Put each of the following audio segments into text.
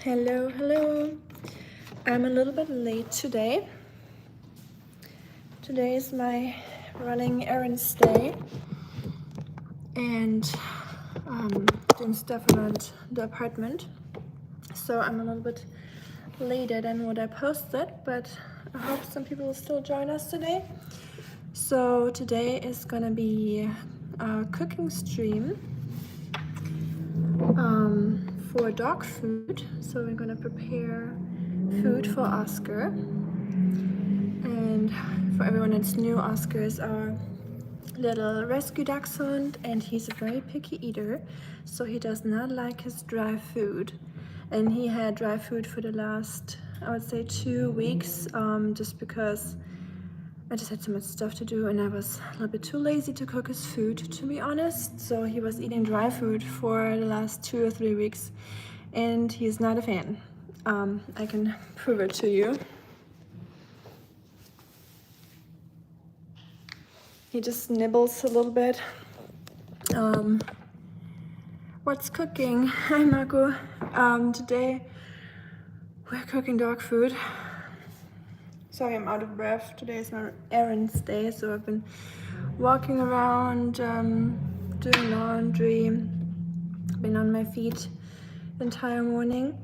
Hello, hello. I'm a little bit late today. Today is my running errands day and doing stuff around the apartment. So I'm a little bit later than what I posted, but I hope some people will still join us today. So today is gonna be a cooking stream for dog food. So we're gonna prepare food for Oskar. And for everyone that's new, Oskar is our little rescue dachshund, and he's a very picky eater, so he does not like his dry food. And he had dry food for the last, I would say, 2 weeks, just because I just had so much stuff to do and I was a little bit too lazy to cook his food, to be honest. So he was eating dry food for the last 2 or 3 weeks, and he's not a fan. I can prove it to you. He just nibbles a little bit. What's cooking? Hi Marco. Today we're cooking dog food. Sorry, I'm out of breath. Today is my errands day, so I've been walking around, doing laundry, been on my feet the entire morning.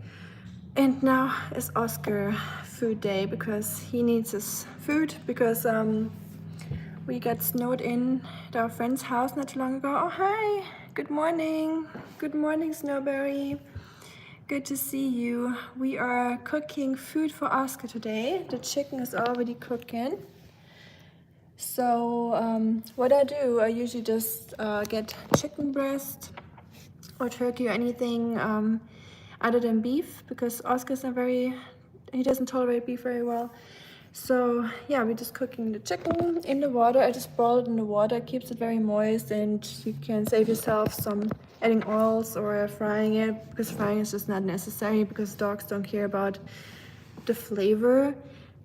And now is Oskar food day because he needs his food because we got snowed in at our friend's house not too long ago. Oh, hi. Good morning. Good morning, Snowberry. Good to see you. We are cooking food for Oskar today. The chicken is already cooking. So what I do, I usually just get chicken breast or turkey or anything other than beef, because Oscar's not very, he doesn't tolerate beef very well. So yeah, we're just cooking the chicken in the water. I just boil it in the water. It keeps it very moist, and you can save yourself some adding oils or frying it, because frying is just not necessary because dogs don't care about the flavor.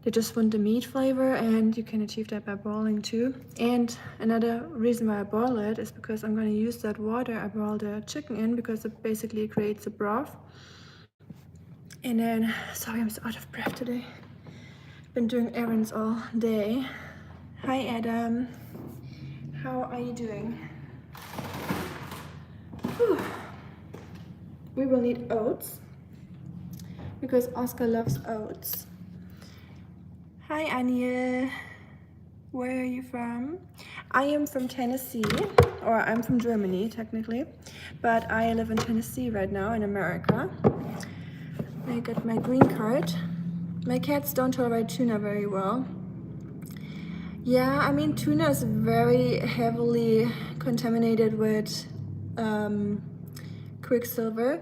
They just want the meat flavor, and you can achieve that by boiling too. And another reason why I boil it is because I'm going to use that water I boiled the chicken in, because it basically creates a broth. And then, sorry, I'm so out of breath today. Been doing errands all day. Hi Adam, how are you doing? Whew. We will need oats because Oskar loves oats. Hi Anya, where are you from? I am from Tennessee, or I'm from Germany technically, but I live in Tennessee right now in America. I got my green card. My cats don't tolerate tuna very well. Yeah, I mean, tuna is very heavily contaminated with quicksilver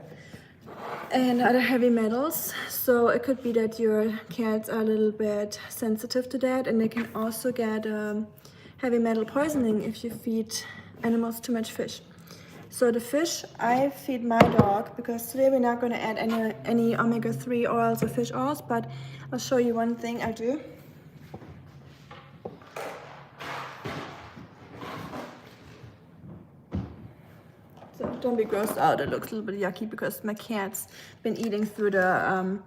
and other heavy metals. So it could be that your cats are a little bit sensitive to that, and they can also get heavy metal poisoning if you feed animals too much fish. So the fish I feed my dog, because today we're not going to add any omega-3 oils or fish oils, but I'll show you one thing I do. So don't be grossed out. It looks a little bit yucky because my cat's been eating through the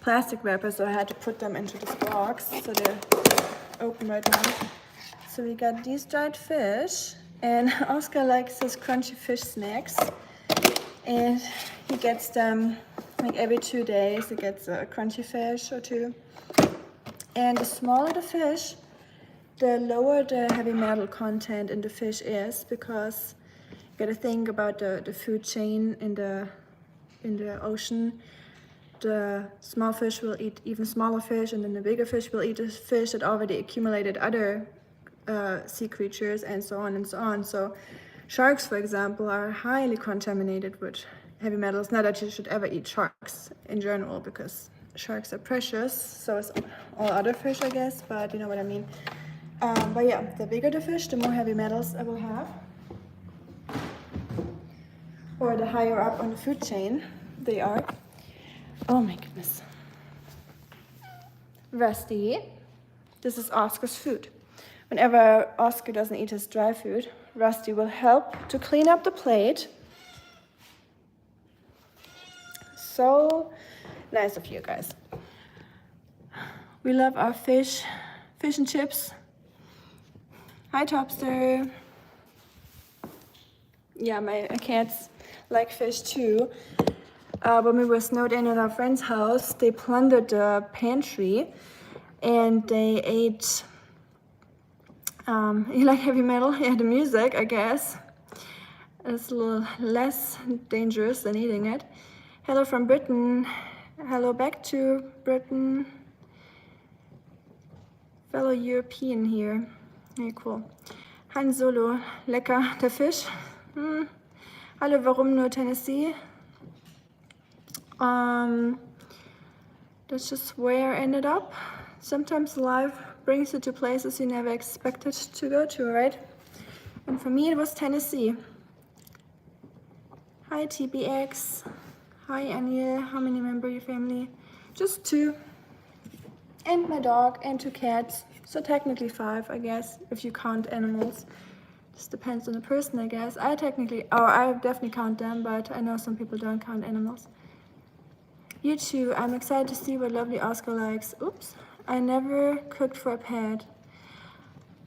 plastic wrapper, so I had to put them into this box, so they're open right now. So we got these dried fish, and Oskar likes his crunchy fish snacks, and he gets them like every 2 days. He gets a crunchy fish or two. And the smaller the fish, the lower the heavy metal content in the fish is, because you gotta think about the food chain in the ocean. The small fish will eat even smaller fish, and then the bigger fish will eat the fish that already accumulated other sea creatures, and so on and so on. So sharks, for example, are highly contaminated with heavy metals. Not that you should ever eat sharks in general, because sharks are precious, so is all other fish, I guess, but you know what I mean. But yeah, the bigger the fish, the more heavy metals I will have, or the higher up on the food chain they are. Oh my goodness. Rusty, this is Oscar's food. Whenever Oskar doesn't eat his dry food, Rusty will help to clean up the plate. so nice of you guys. We love our fish and chips. Hi, Topster. Yeah, my cats like fish too. When we were snowed in at our friend's house, they plundered the pantry and they ate, you like heavy metal? Yeah, the music, I guess. It's a little less dangerous than eating it. Hello from Britain. Hello back to Britain. Fellow European here. Hey, cool. Han Solo, lecker, der Fisch. Hallo, warum nur Tennessee? That's just where I ended up. Sometimes life brings you to places you never expected to go to, right? And for me, it was Tennessee. Hi, TBX. Hi, Anya. How many members of your family? Just 2. And my dog and 2 cats. So technically 5, I guess, if you count animals. Just depends on the person, I guess. I definitely count them, but I know some people don't count animals. You too. I'm excited to see what lovely Oskar likes. Oops. I never cooked for a pet.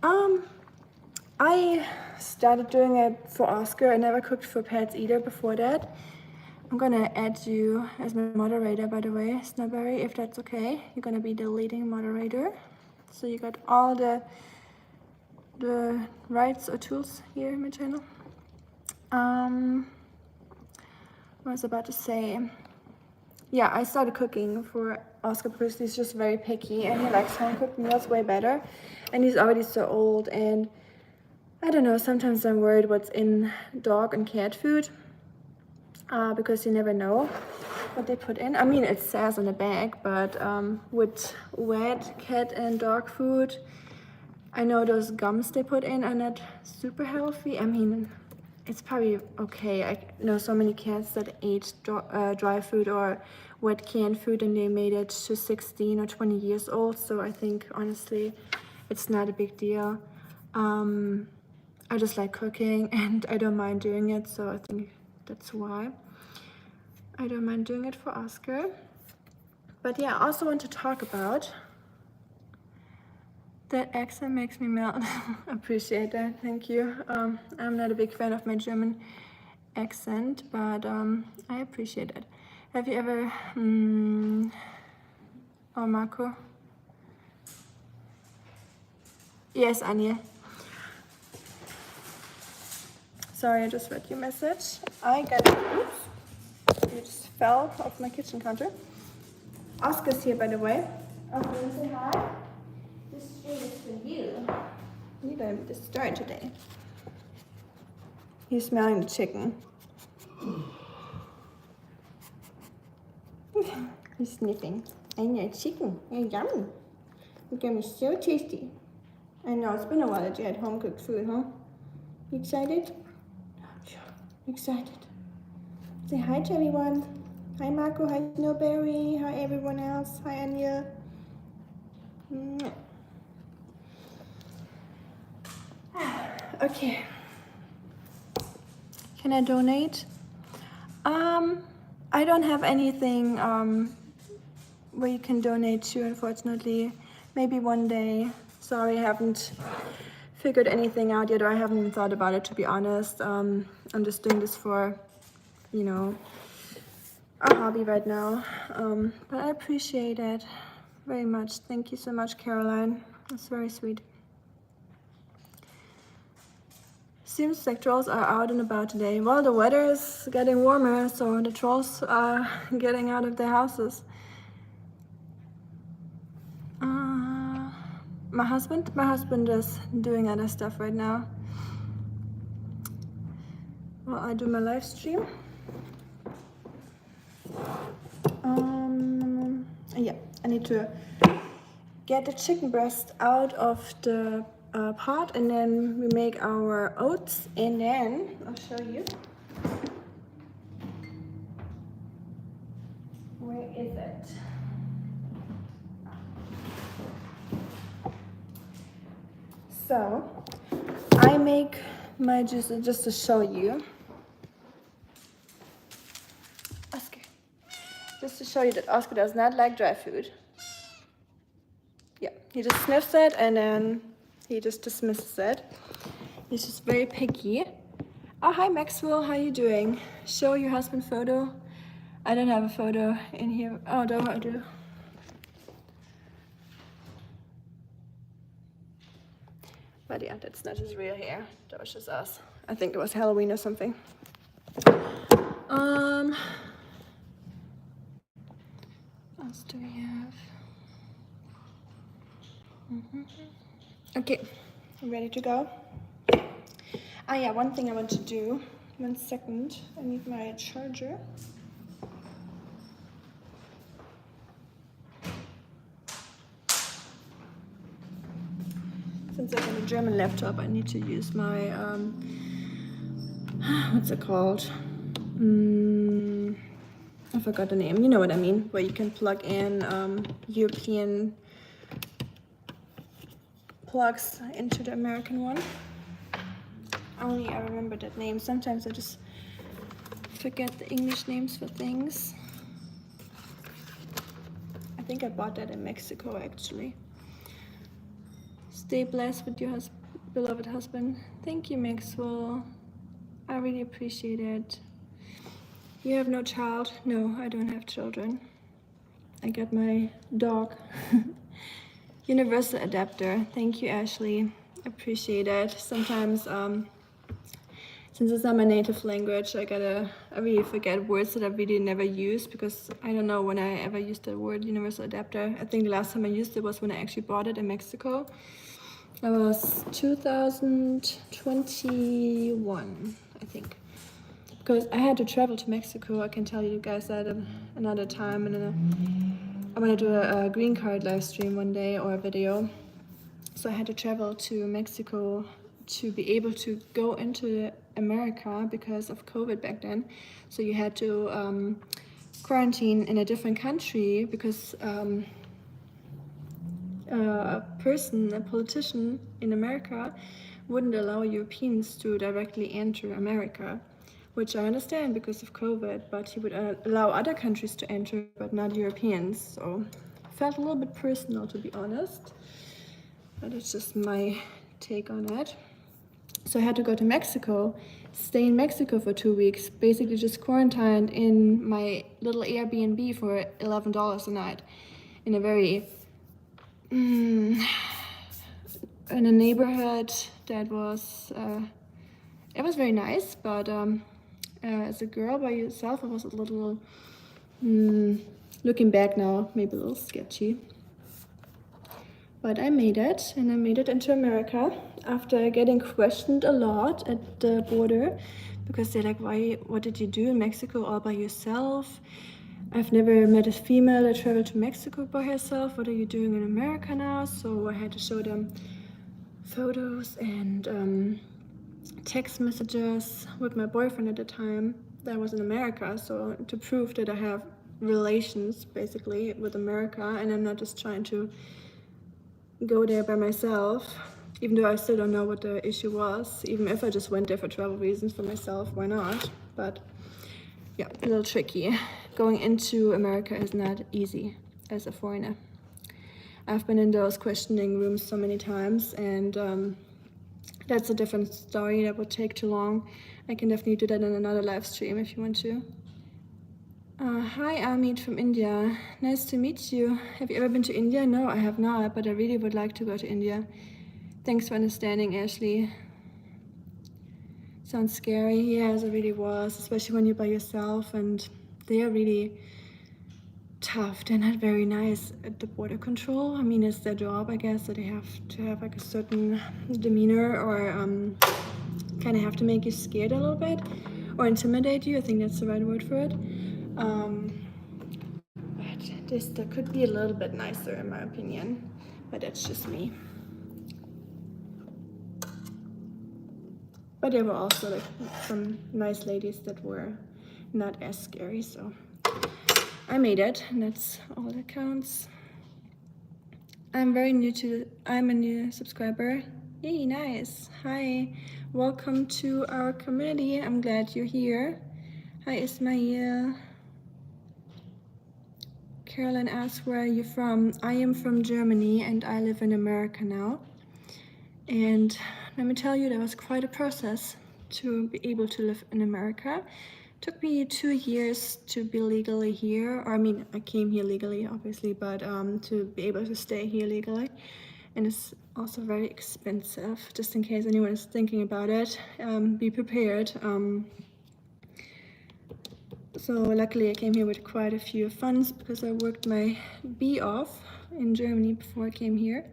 I started doing it for Oskar. I never cooked for pets either before that. I'm gonna add you as my moderator, by the way, Snowberry, if that's okay. You're gonna be the leading moderator. So you got all the rights or tools here in my channel. What I was about to say. Yeah, I started cooking for Oskar because he's just very picky and he likes home-cooked meals way better. And he's already so old, and I don't know, sometimes I'm worried what's in dog and cat food because you never know what they put in. I mean, it says on the bag, but with wet cat and dog food, I know those gums they put in are not super healthy. I mean, it's probably okay. I know so many cats that ate dry food or wet canned food and they made it to 16 or 20 years old. So I think, honestly, it's not a big deal. I just like cooking and I don't mind doing it. So I think that's why I don't mind doing it for Oskar. But yeah, I also want to talk about that accent makes me melt. Appreciate that, thank you. I'm not a big fan of my German accent, but I appreciate it. Have you ever, oh Marco? Yes, Anya. Sorry, I just read your message. I got it, oops. You just fell off my kitchen counter. Oscar's here, by the way. Oscar, say hi. This stream is for you. You're gonna be the star today. He's smelling the chicken. He's sniffing. I know chicken. Oh, yummy. It's gonna be so tasty. I know it's been a while that you had home cooked food, huh? You excited? Excited. Say hi to everyone. Hi Marco. Hi Snowberry. Hi everyone else. Hi Anya. Okay. Can I donate? I don't have anything where you can donate to, unfortunately. Maybe one day. Sorry, I haven't figured anything out yet, or I haven't even thought about it, to be honest. I'm just doing this for, you know, a hobby right now. But I appreciate it very much. Thank you so much, Caroline. That's very sweet. Seems like trolls are out and about today. Well, the weather is getting warmer, so the trolls are getting out of their houses. My husband is doing other stuff right now. Well, I do my live stream. Yeah, I need to get the chicken breast out of the pot, and then we make our oats, and then I'll show you. Where is it? So I make my juice just to show you. Oskar. just to show you that Oskar does not like dry food. Yeah, he just sniffs it and then he just dismisses it. He's just very picky. Oh, hi Maxwell, how you doing? Show your husband photo. I don't have a photo in here. Oh, no, I do. But yeah, that's not his real hair. That was just us. I think it was Halloween or something. What else do we have? Okay, ready to go? Ah yeah, one thing I want to do. 1 second, I need my charger. Since I have a German laptop, I need to use my, what's it called? I forgot the name, you know what I mean, where you can plug in European plugs into the American one. Only I remember that name. Sometimes I just forget the English names for things. I think I bought that in Mexico actually. Stay blessed with your beloved husband. Thank you, Maxwell. I really appreciate it. You have no child? No, I don't have children. I got my dog. Universal adapter. Thank you, Ashley. Appreciate it. Sometimes, since it's not my native language, I really forget words that I really never use because I don't know when I ever used the word universal adapter. I think the last time I used it was when I actually bought it in Mexico. It was 2021, I think. Because I had to travel to Mexico. I can tell you guys that another time, and I'm gonna do a green card live stream one day or a video. So I had to travel to Mexico to be able to go into America because of COVID back then. So you had to quarantine in a different country because a politician in America wouldn't allow Europeans to directly enter America, which I understand because of COVID, but he would allow other countries to enter, but not Europeans. So it felt a little bit personal, to be honest, but it's just my take on it. So I had to go to Mexico, stay in Mexico for 2 weeks, basically just quarantined in my little Airbnb for $11 a night in a very in a neighborhood that was it was very nice, but as a girl by yourself, it was a little looking back now, maybe a little sketchy. But I made it, and I made it into America after getting questioned a lot at the border because they're like, why, what did you do in Mexico all by yourself? I've never met a female that traveled to Mexico by herself. What are you doing in America now? So I had to show them photos and text messages with my boyfriend at the time that was in America. So to prove that I have relations basically with America and I'm not just trying to go there by myself, even though I still don't know what the issue was. Even if I just went there for travel reasons for myself, why not? But yeah, a little tricky. Going into America is not easy as a foreigner. I've been in those questioning rooms so many times, and that's a different story that would take too long. I can definitely do that in another live stream if you want to. Hi Amit from India. Nice to meet you. Have you ever been to India? No, I have not, but I really would like to go to India. Thanks for understanding, Ashley. Sounds scary. Yes, it really was, especially when you're by yourself, and they are really tough. They're not very nice at the border control. I mean, it's their job, I guess, that they have to have like a certain demeanor or kind of have to make you scared a little bit or intimidate you. I think that's the right word for it. But this could be a little bit nicer in my opinion, but that's just me. But there were also like some nice ladies that were not as scary, so I made it, and that's all that counts. I'm a new subscriber. Yay, nice. Hi, welcome to our community. I'm glad you're here. Hi, Ismail. Caroline asks, where are you from? I am from Germany and I live in America now. And let me tell you, that was quite a process to be able to live in America. It took me 2 years to be legally here. Or, I mean, I came here legally, obviously, but to be able to stay here legally. And it's also very expensive, just in case anyone is thinking about it. Be prepared. So luckily I came here with quite a few funds because I worked my B off in Germany before I came here.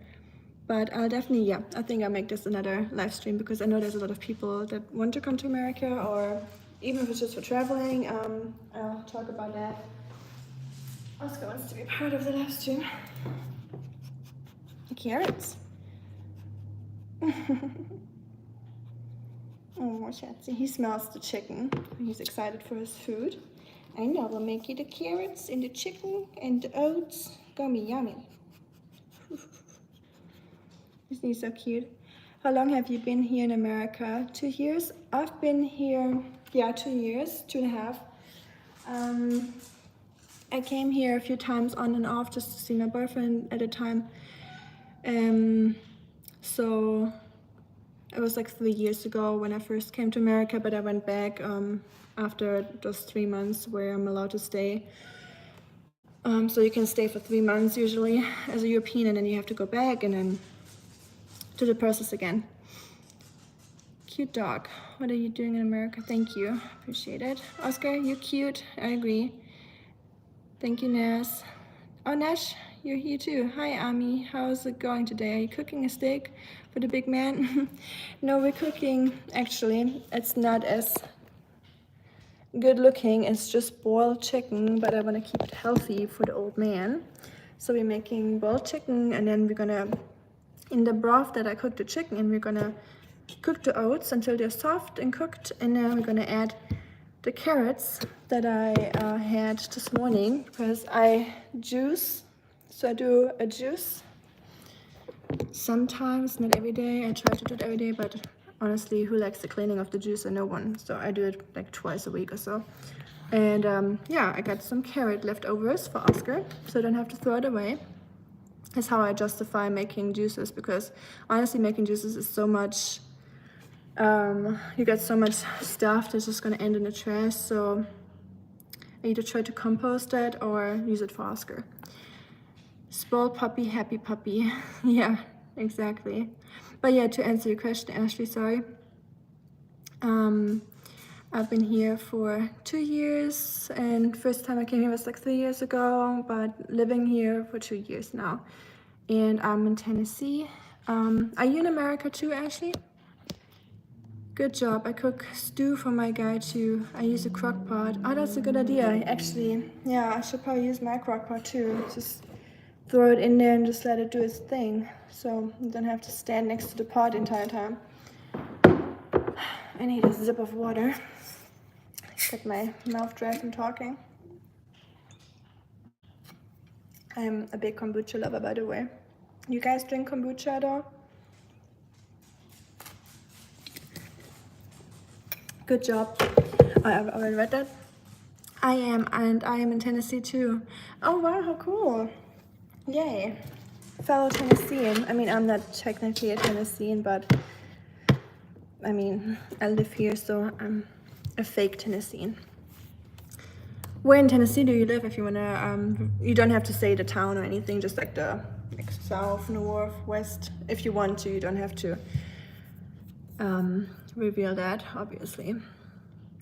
But I'll definitely, yeah, I think I'll make this another live stream because I know there's a lot of people that want to come to America, or even if it's just for traveling. I'll talk about that. Oskar wants to be part of the live stream. Carrots. Oh, Schatzi, he smells the chicken. He's excited for his food. I know, we'll make you the carrots and the chicken and the oats. Gummy, yummy. Isn't he so cute? How long have you been here in America? 2 years? I've been here, yeah, 2 years, 2.5. I came here a few times on and off just to see my boyfriend at a time. So it was like 3 years ago when I first came to America, but I went back after those 3 months where I'm allowed to stay. So you can stay for 3 months usually as a European, and then you have to go back and then do the process again. Cute dog. What are you doing in America? Thank you. Appreciate it. Oskar, you're cute. I agree. Thank you, Nas. Oh, Nash, you're here too. Hi, Ami. How's it going today? Are you cooking a steak for the big man? No, we're cooking, actually. It's not as good looking. It's just boiled chicken, but I want to keep it healthy for the old man. So we're making boiled chicken, and then we're gonna, in the broth that I cooked the chicken, and we're gonna cook the oats until they're soft and cooked, and then we're gonna add the carrots that I had this morning because I juice. So I do a juice sometimes, not every day. I try to do it every day, but honestly, who likes the cleaning of the juicer? No one. So I do it like twice a week or so. And yeah, I got some carrot leftovers for Oskar, so I don't have to throw it away. That's how I justify making juices, because honestly, making juices is so much, you get so much stuff that's just gonna end in the trash. So I either try to compost that or use it for Oskar. Spoiled puppy, happy puppy. Yeah, exactly. But yeah, to answer your question, Ashley, sorry. I've been here for 2 years, and first time I came here was like 3 years ago, but living here for 2 years now. And I'm in Tennessee. Are you in America too, Ashley? Good job. I cook stew for my guy too. I use a crock pot. Oh, that's a good idea. Actually, yeah, I should probably use my crock pot too. Just throw it in there and just let it do its thing. So you don't have to stand next to the pot the entire time. I need a sip of water. Get my mouth dry from talking. I'm a big kombucha lover, by the way. You guys drink kombucha at all? Good job. I've already read that. I am, and I am in Tennessee too. Oh wow, how cool. Yay. Fellow Tennessean. I mean, I'm not technically a Tennessean, but I mean, I live here, so I'm a fake Tennessean. Where in Tennessee do you live? If you wanna, you don't have to say the town or anything, just like the south, north, west. If you want to, you don't have to reveal that, obviously.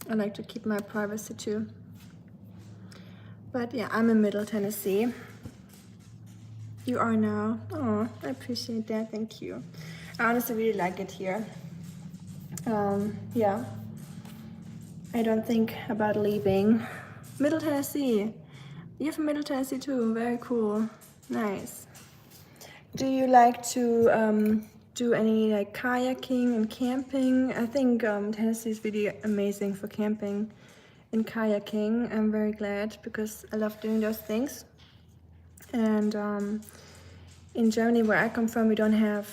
I like to keep my privacy too. But yeah, I'm in Middle Tennessee. You are now. Oh, I appreciate that. Thank you. I honestly really like it here. Yeah. I don't think about leaving. Middle Tennessee. You're from Middle Tennessee too. Very cool. Nice. Do you like to do any like kayaking and camping? I think Tennessee is really amazing for camping and kayaking. I'm very glad because I love doing those things. And in Germany, where I come from, we don't have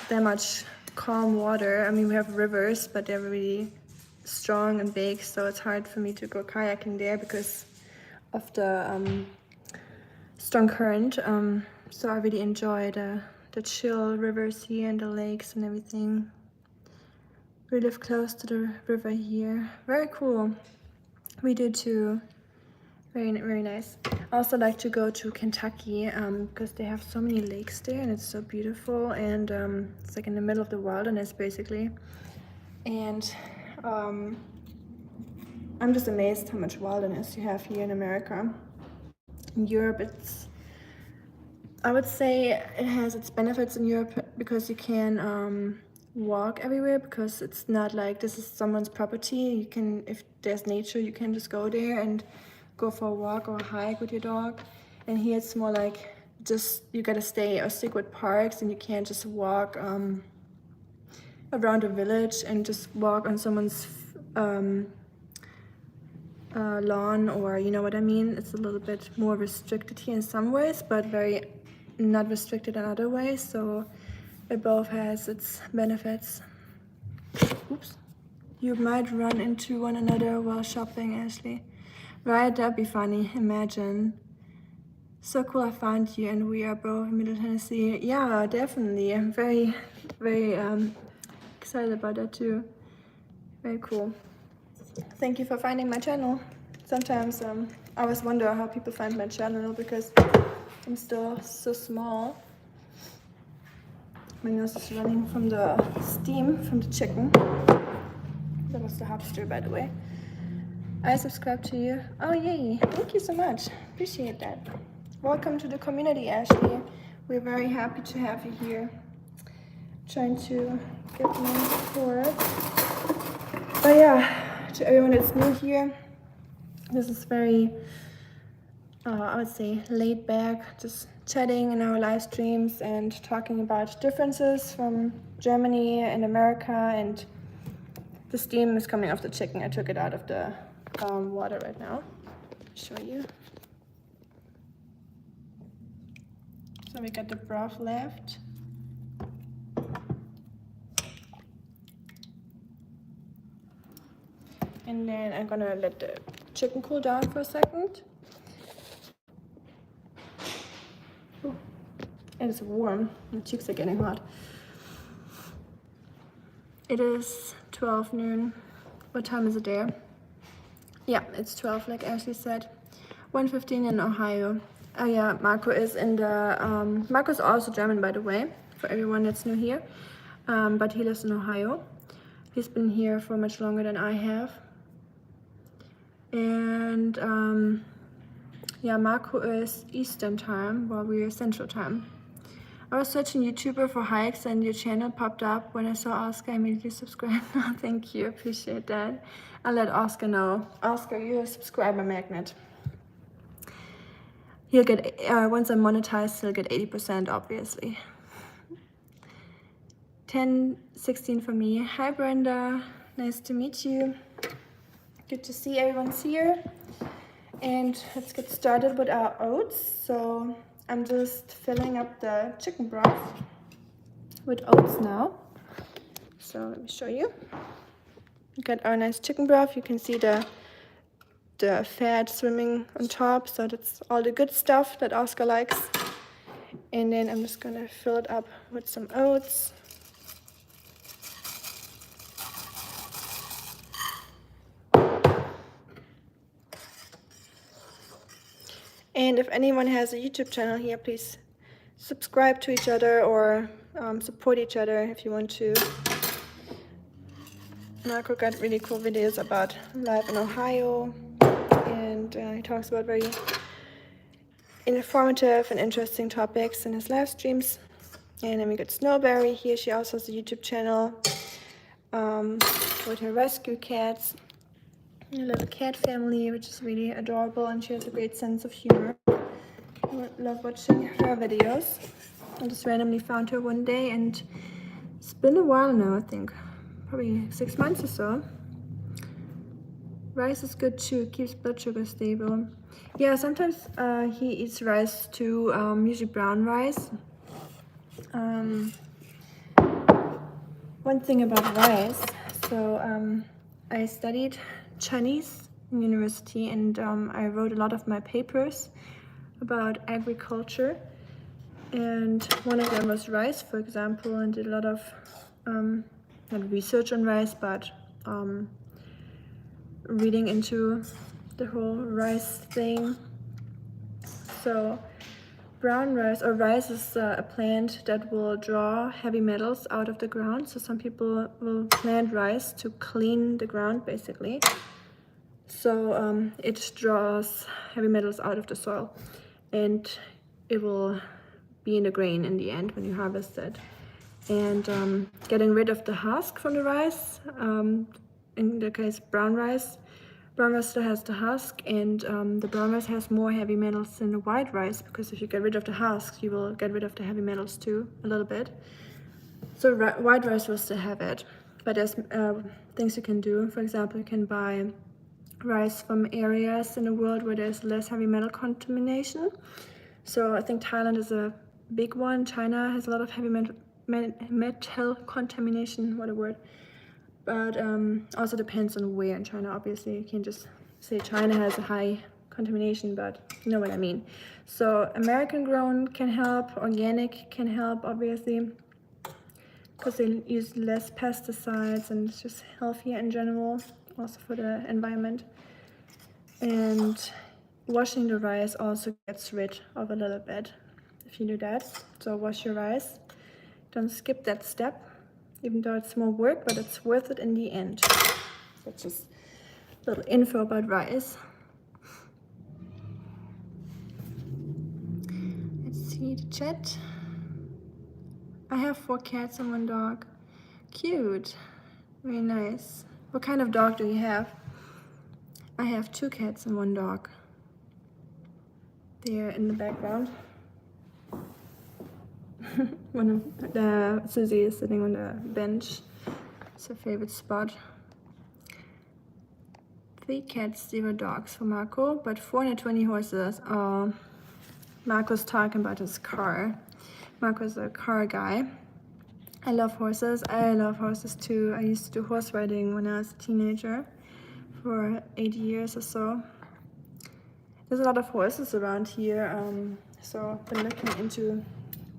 that much calm water. I mean, we have rivers, but they're really strong and big, so it's hard for me to go kayaking there because of the strong current. So I really enjoy the chill rivers here and the lakes and everything. We live close to the river here. Very cool. We do too. Very nice. I also like to go to Kentucky because they have so many lakes there and it's so beautiful, and it's like in the middle of the wilderness basically. And I'm just amazed how much wilderness you have here in America. In Europe, I would say it has its benefits in Europe because you can walk everywhere, because it's not like this is someone's property. You can, if there's nature, you can just go there and go for a walk or a hike with your dog. And here it's more like just you gotta stay or stick with parks, and you can't just walk around a village and just walk on someone's lawn, or you know what I mean. It's a little bit more restricted here in some ways, but very not restricted in other ways. So it both has its benefits. Oops. You might run into one another while shopping, Ashley. Right, that'd be funny. Imagine. So cool I found you, and we are both in Middle Tennessee. Yeah, definitely. I'm very excited about that too. Very cool. Thank you for finding my channel. Sometimes I always wonder how people find my channel because I'm still so small. My nose is running from the steam from the chicken. That was the hamster, by the way. I subscribe to you. Oh, yay. Thank you so much. Appreciate that. Welcome to the community, Ashley. We're very happy to have you here. Trying to get more support. But yeah, to everyone that's new here, this is very, I would say, laid back, just chatting in our live streams and talking about differences from Germany and America. And the steam is coming off the chicken. I took it out of the water right now. Show you. So we got the broth left. And then I'm gonna let the chicken cool down for a second. Ooh, it is warm. My cheeks are getting hot. It is 12 noon. What time is it there? Yeah, it's 12, like Ashley said. 1:15 in Ohio. Oh yeah, Marco is in the, Marco's also German, by the way, for everyone that's new here. But he lives in Ohio. He's been here for much longer than I have. And yeah, Marco is Eastern time while we're Central time. I was searching YouTuber for hikes and your channel popped up. When I saw Oskar, I immediately subscribed. Thank you, appreciate that. I'll let Oskar know. Oskar, you're a subscriber magnet. He'll get, once I'm monetized, he'll get 80%, obviously. 10:16 for me. Hi, Brenda. Nice to meet you. Good to see everyone's here. And let's get started with our oats. So I'm just filling up the chicken broth with oats now. So let me show you. We got our nice chicken broth. You can see the fat swimming on top. So that's all the good stuff that Oskar likes. And then I'm just gonna fill it up with some oats. And if anyone has a YouTube channel here, please subscribe to each other or support each other if you want to. Marco got really cool videos about life in Ohio, and he talks about very informative and interesting topics in his live streams. And then we got Snowberry here. She also has a YouTube channel with her rescue cats. A little cat family, which is really adorable, and she has a great sense of humor. I love watching her videos. I just randomly found her one day, and it's been a while now, I think. Probably 6 months or so. Rice is good too, keeps blood sugar stable. Yeah, sometimes he eats rice too, usually brown rice. One thing about rice, so I studied Chinese in university, and I wrote a lot of my papers about agriculture, and one of them was rice, for example, and did a lot of not research on rice, but reading into the whole rice thing. So brown rice, or rice, is a plant that will draw heavy metals out of the ground. So some people will plant rice to clean the ground, basically. So it draws heavy metals out of the soil, and it will be in the grain in the end when you harvest it. And getting rid of the husk from the rice, in the case brown rice still has the husk, and the brown rice has more heavy metals than the white rice, because if you get rid of the husk, you will get rid of the heavy metals too, a little bit. So white rice will still have it, but there's things you can do. For example, you can buy rice from areas in the world where there's less heavy metal contamination. So I think Thailand is a big one. China has a lot of heavy metal contamination, what a word. But also depends on where in China, obviously. You can't just say China has a high contamination, but you know what I mean. So American grown can help, organic can help, obviously, because they use less pesticides and it's just healthier in general, also for the environment. And washing the rice also gets rid of a little bit if you do that. So wash your rice. Don't skip that step, even though it's more work, but it's worth it in the end. That's just a little info about rice. Let's see the chat. I have 4 cats and 1 dog. Cute. Very nice. What kind of dog do you have? I have 2 cats and 1 dog. They're in the background. One of the Susie is sitting on the bench. It's her favorite spot. 3 cats, 0 dogs for Marco, but 420 horses. Marco's talking about his car. Marco's a car guy. I love horses. I love horses too. I used to do horse riding when I was a teenager for 8 years or so. There's a lot of horses around here, so I've been looking into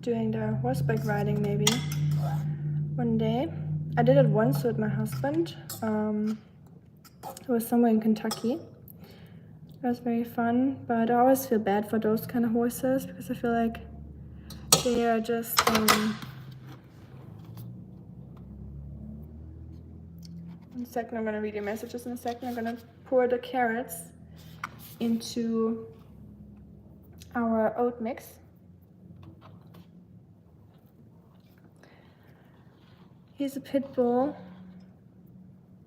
doing the horseback riding maybe one day. I did it once with my husband. It was somewhere in Kentucky. It was very fun, but I always feel bad for those kind of horses because I feel like they are just one second, I'm gonna read your messages in a second. I'm gonna pour the carrots into our oat mix. He's a pit bull.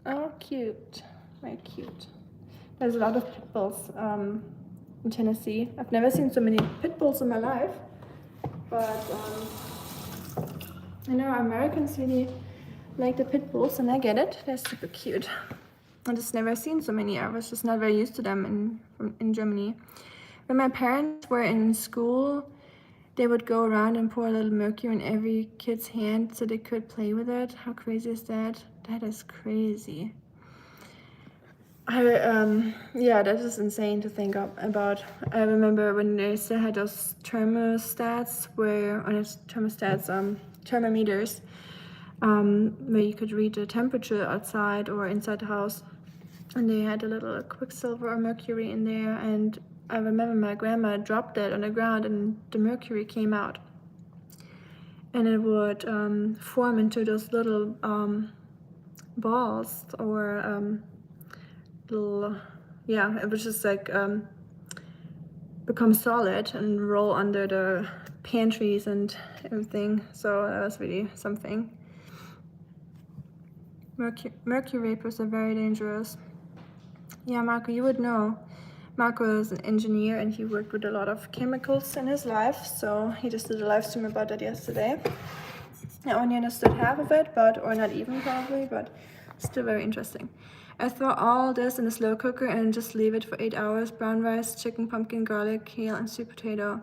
Oh, cute. Very cute. There's a lot of pit bulls in Tennessee. I've never seen so many pit bulls in my life, but I know Americans really like the pit bulls, and I get it. They're super cute. I just never seen so many. I was just not very used to them in Germany. When my parents were in school, they would go around and pour a little mercury in every kid's hand so they could play with it. How crazy is that? That is crazy. Yeah, that is insane to think about. I remember when they still had those thermostats, thermometers, where you could read the temperature outside or inside the house, and they had a little quicksilver or mercury in there, and I remember my grandma dropped it on the ground and the mercury came out, and it would form into those little balls, or it would just like become solid and roll under the pantries and everything. So that was really something. Mercury vapors are very dangerous. Yeah, Marco, you would know. Marco is an engineer and he worked with a lot of chemicals in his life, so he just did a live stream about that yesterday. I only understood half of it, or not even probably, but still very interesting. I throw all this in a slow cooker and just leave it for 8 hours. Brown rice, chicken, pumpkin, garlic, kale, and sweet potato.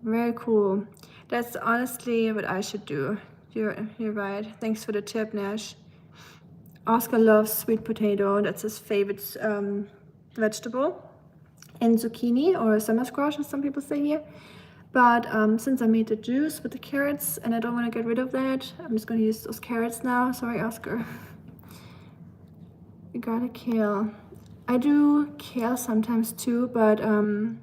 Very cool. That's honestly what I should do. You're right. Thanks for the tip, Nash. Oskar loves sweet potato. That's his favorite vegetable. and zucchini, or summer squash as some people say here. But since I made the juice with the carrots and I don't want to get rid of that, I'm just going to use those carrots now. Sorry, Oscar. You got a kale. I do kale sometimes too, but I'm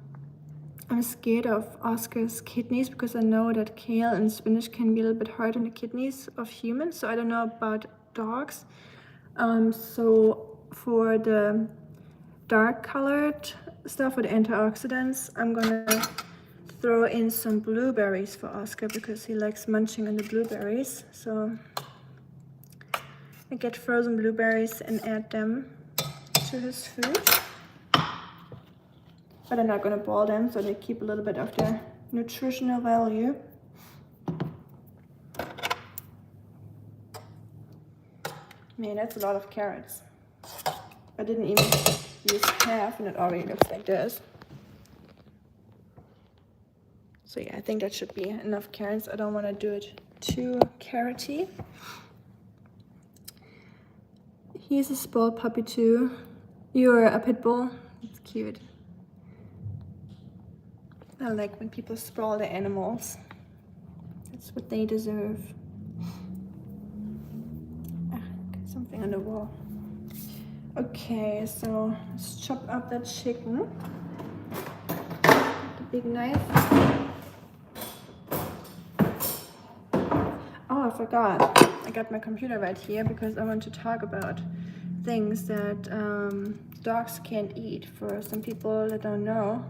scared of Oscar's kidneys because I know that kale and spinach can be a little bit hard on the kidneys of humans. So I don't know about dogs. So for the dark colored stuff with antioxidants, I'm gonna throw in some blueberries for Oscar because he likes munching on the blueberries. So I get frozen blueberries and add them to his food. But I'm not gonna boil them, so they keep a little bit of their nutritional value. Man, that's a lot of carrots. I didn't even use half and it already looks like this. So yeah, I think that should be enough carrots. I don't want to do it too carroty. He's a spoiled puppy too. You're a pit bull. It's cute. I like when people spoil the animals. That's what they deserve. Ah, got something on the wall. Okay, so let's chop up that chicken. The big knife. Oh, I forgot. I got my computer right here because I want to talk about things that dogs can't eat. For some people that don't know.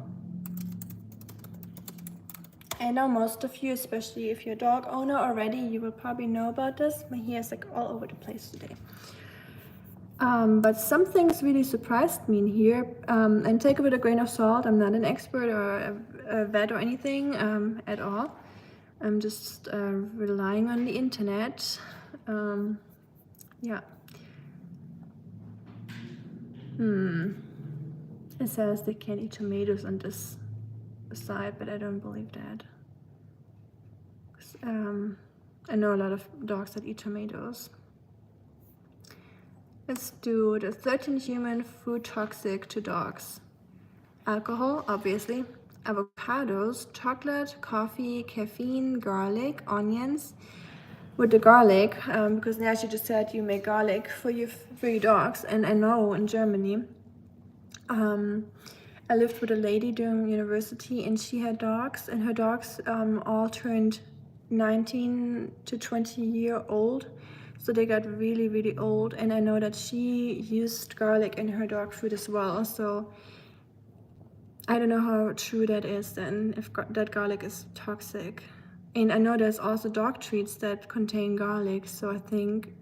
I know most of you, especially if you're a dog owner already, you will probably know about this. My hair is like all over the place today. But some things really surprised me in here, and take it with a grain of salt. I'm not an expert or a vet or anything at all. I'm just relying on the internet. Yeah. It says they can't eat tomatoes on this side, but I don't believe that. I know a lot of dogs that eat tomatoes. Let's do the 13 human food toxic to dogs. Alcohol, obviously. Avocados, chocolate, coffee, caffeine, garlic, onions. With the garlic, because Nashi just said you make garlic for your dogs, and I know in Germany, I lived with a lady during university, and she had dogs, and her dogs all turned 19 to 20-year old, so they got really, really old, and I know that she used garlic in her dog food as well, so I don't know how true that is then, if that garlic is toxic. And I know there's also dog treats that contain garlic, so I think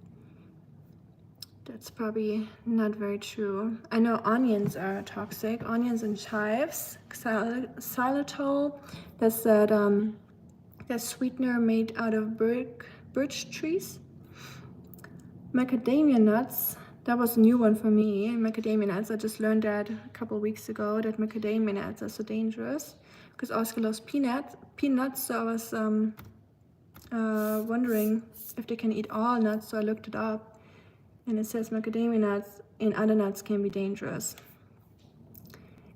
that's probably not very true. I know onions are toxic, onions and chives, xylitol, that's that sweetener made out of birch trees. Macadamia nuts, that was a new one for me. Macadamia nuts, I just learned that a couple weeks ago, that macadamia nuts are so dangerous because Oskar loves peanuts, so I was wondering if they can eat all nuts, so I looked it up, and it says macadamia nuts and other nuts can be dangerous.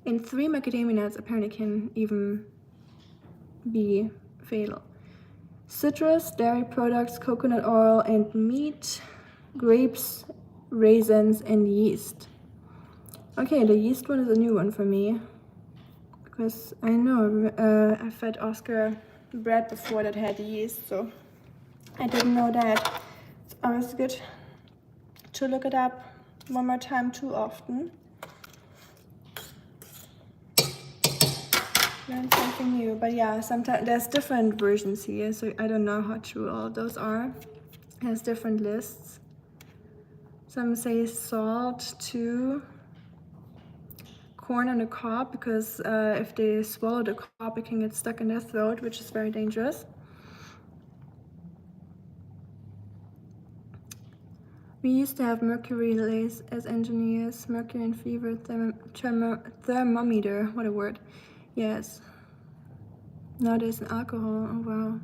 And 3 macadamia nuts apparently can even be fatal. Citrus, dairy products, coconut oil and meat, grapes, raisins and yeast. Okay, the yeast one is a new one for me because I know I fed Oskar bread before that had yeast, so I didn't know that. It's always good to look it up one more time too often. Learn something new, but yeah, sometimes there's different versions here, so I don't know how true all of those are. It has different lists. Some say salt too. Corn on the cob, because if they swallow the cob, it can get stuck in their throat, which is very dangerous. We used to have mercury relays as engineers. Mercury and fever thermometer. What a word. Yes. Now there's an alcohol. Oh wow.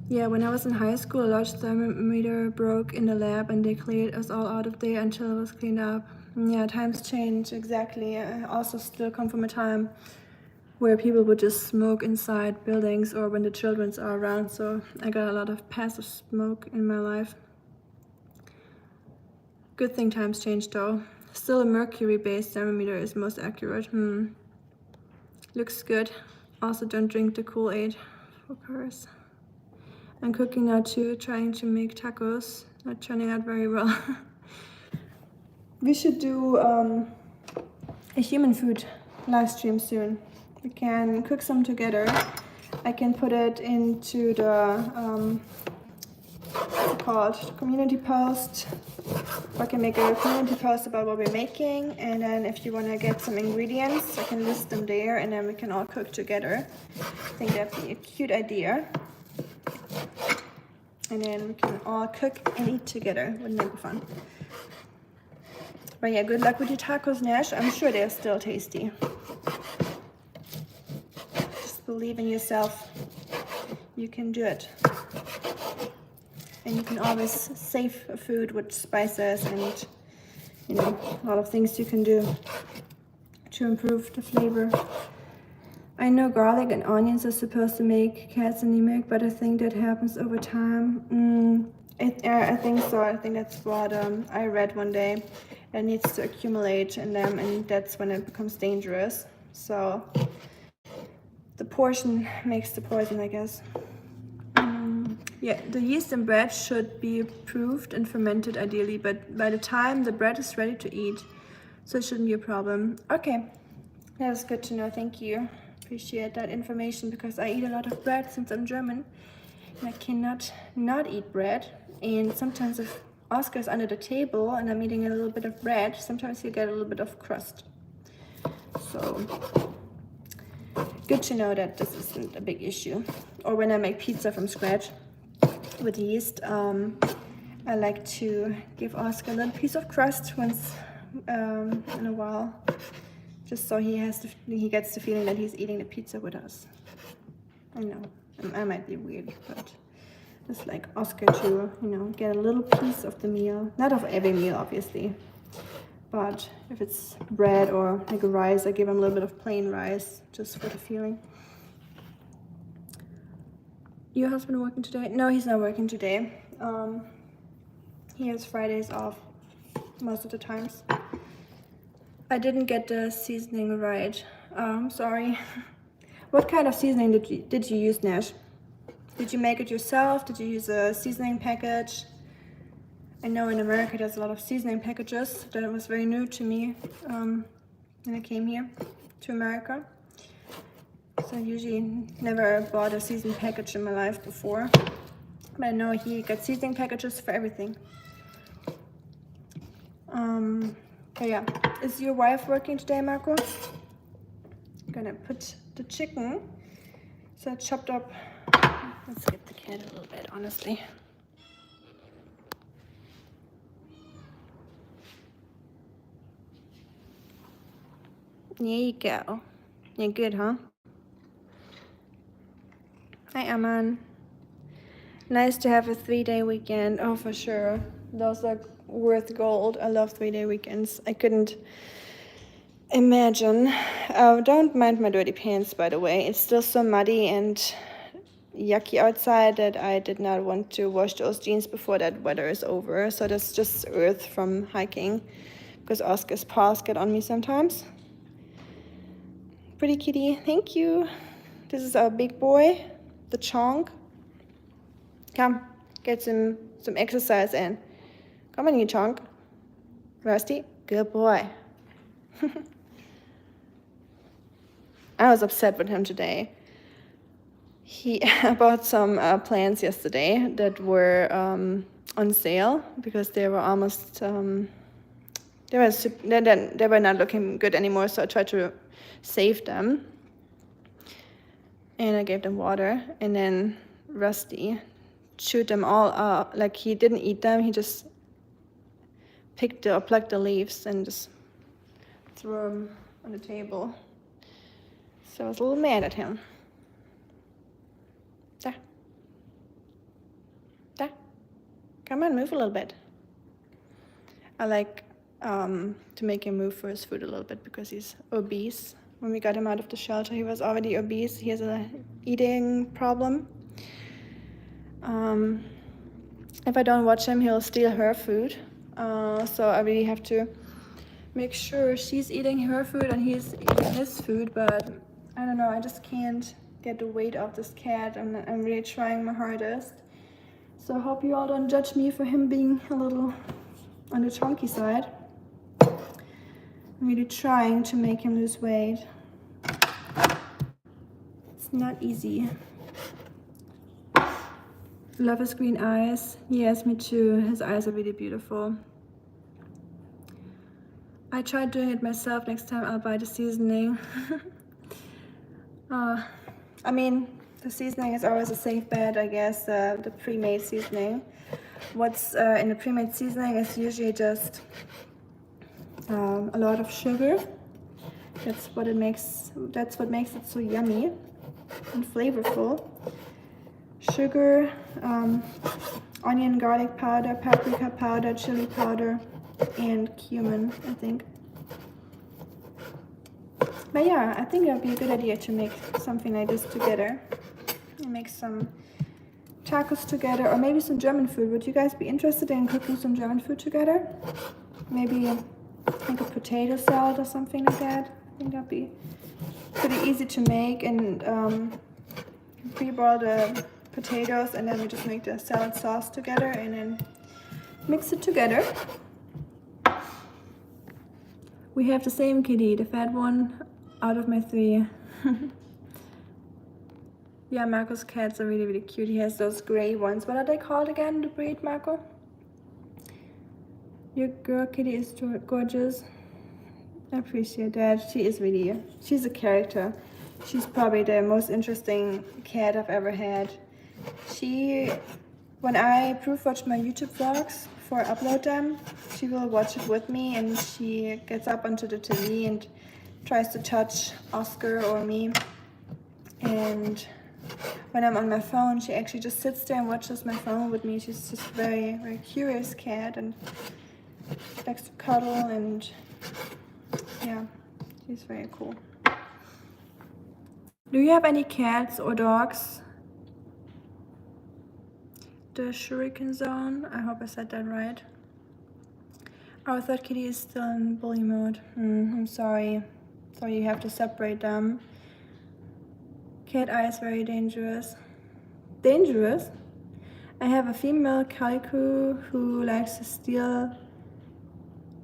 Yeah, when I was in high school, a large thermometer broke in the lab and they cleared us all out of there until it was cleaned up. Yeah, times change, exactly. I also still come from a time where people would just smoke inside buildings or when the children are around, so I got a lot of passive smoke in my life. Good thing times change though. Still a mercury-based thermometer is most accurate. Looks good. Also don't drink the Kool-Aid, of course. I'm cooking now too, trying to make tacos. Not turning out very well. We should do a human food live stream soon. We can cook some together. I can put it into the what's it called, community post. I can make a community post about what we're making, and then if you want to get some ingredients, I can list them there, and then we can all cook together. I think that'd be a cute idea. And then we can all cook and eat together. Wouldn't that be fun? But yeah, good luck with your tacos, Nash. I'm sure they're still tasty. Just believe in yourself. You can do it. And you can always save food with spices and, you know, a lot of things you can do to improve the flavor. I know garlic and onions are supposed to make cats anemic, but I think that happens over time. I think so. I think that's what I read one day. It needs to accumulate in them, and that's when it becomes dangerous. So the portion makes the poison, I guess. Yeah, the yeast in bread should be proofed and fermented ideally, but by the time the bread is ready to eat, so it shouldn't be a problem. Okay, that was good to know. Thank you. Appreciate that information because I eat a lot of bread since I'm German. And I cannot not eat bread. And sometimes if Oscar's under the table and I'm eating a little bit of bread, sometimes you get a little bit of crust. So good to know that this isn't a big issue. Or when I make pizza from scratch with yeast, I like to give Oscar a little piece of crust once in a while, just so he gets the feeling that he's eating the pizza with us. I know, I might be weird, but just like Oscar to, you know, get a little piece of the meal. Not of every meal, obviously, but if it's bread or like rice, I give him a little bit of plain rice just for the feeling. Your husband working today? No, he's not working today. He has Fridays off most of the times. I didn't get the seasoning right. Sorry. What kind of seasoning did you use, Nash? Did you make it yourself? Did you use a seasoning package? I know in America there's a lot of seasoning packages. That was very new to me when I came here to America. So I usually never bought a seasoning package in my life before. But I know he got seasoning packages for everything. But yeah, is your wife working today, Marco? I'm gonna put the chicken, so I chopped up. Let's get the cat a little bit, honestly. There you go. You're good, huh? Hi, Aman. Nice to have a 3-day weekend. Oh, for sure. Those are worth gold. I love 3-day weekends. I couldn't imagine. Don't mind my dirty pants, by the way. It's still so muddy and yucky outside that I did not want to wash those jeans before that weather is over. So that's just earth from hiking because Oscar's paws get on me sometimes. Pretty kitty. Thank you. This is our big boy, the chonk. Come, get some exercise in. Come on, you chonk. Rusty, good boy. I was upset with him today. I bought some plants yesterday that were on sale because they were almost they were not looking good anymore. So I tried to save them, and I gave them water. And then Rusty chewed them all up. Like he didn't eat them. He just plucked the leaves and just threw them on the table. So I was a little mad at him. There. Come on, move a little bit. I like to make him move for his food a little bit because he's obese. When we got him out of the shelter, he was already obese. He has an eating problem. If I don't watch him, he'll steal her food. So I really have to make sure she's eating her food and he's eating his food. But I don't know, I just can't get the weight off this cat, and I'm really trying my hardest. So I hope you all don't judge me for him being a little on the chunky side. I'm really trying to make him lose weight. It's not easy. Love his green eyes. Yes, me too. His eyes are really beautiful. I tried doing it myself. Next time I'll buy the seasoning. I mean, the seasoning is always a safe bet, I guess, the pre-made seasoning. What's in the pre-made seasoning is usually just a lot of sugar. That's what makes it so yummy and flavorful. Sugar, onion, garlic powder, paprika powder, chili powder, and cumin, I think. But yeah, I think that'd be a good idea to make something like this together. And make some tacos together, or maybe some German food. Would you guys be interested in cooking some German food together? Maybe like a potato salad or something like that. I think that'd be pretty easy to make, and pre-boil the potatoes, and then we just make the salad sauce together and then mix it together. We have the same kitty, the fat one out of my 3. Yeah, Marco's cats are really, really cute. He has those gray ones. What are they called again, the breed, Marco? Your girl kitty is gorgeous. I appreciate that. She's a character. She's probably the most interesting cat I've ever had. When I proof watch my YouTube vlogs before I upload them, she will watch it with me, and she gets up onto the TV and tries to touch Oskar or me. And when I'm on my phone, she actually just sits there and watches my phone with me. She's just a very, very curious cat, and likes to cuddle, and yeah, she's very cool. Do you have any cats or dogs? The Shuriken Zone. I hope I said that right. Our third kitty is still in bully mode. I'm sorry. So you have to separate them. Cat eye is very dangerous. Dangerous? I have a female calico who likes to steal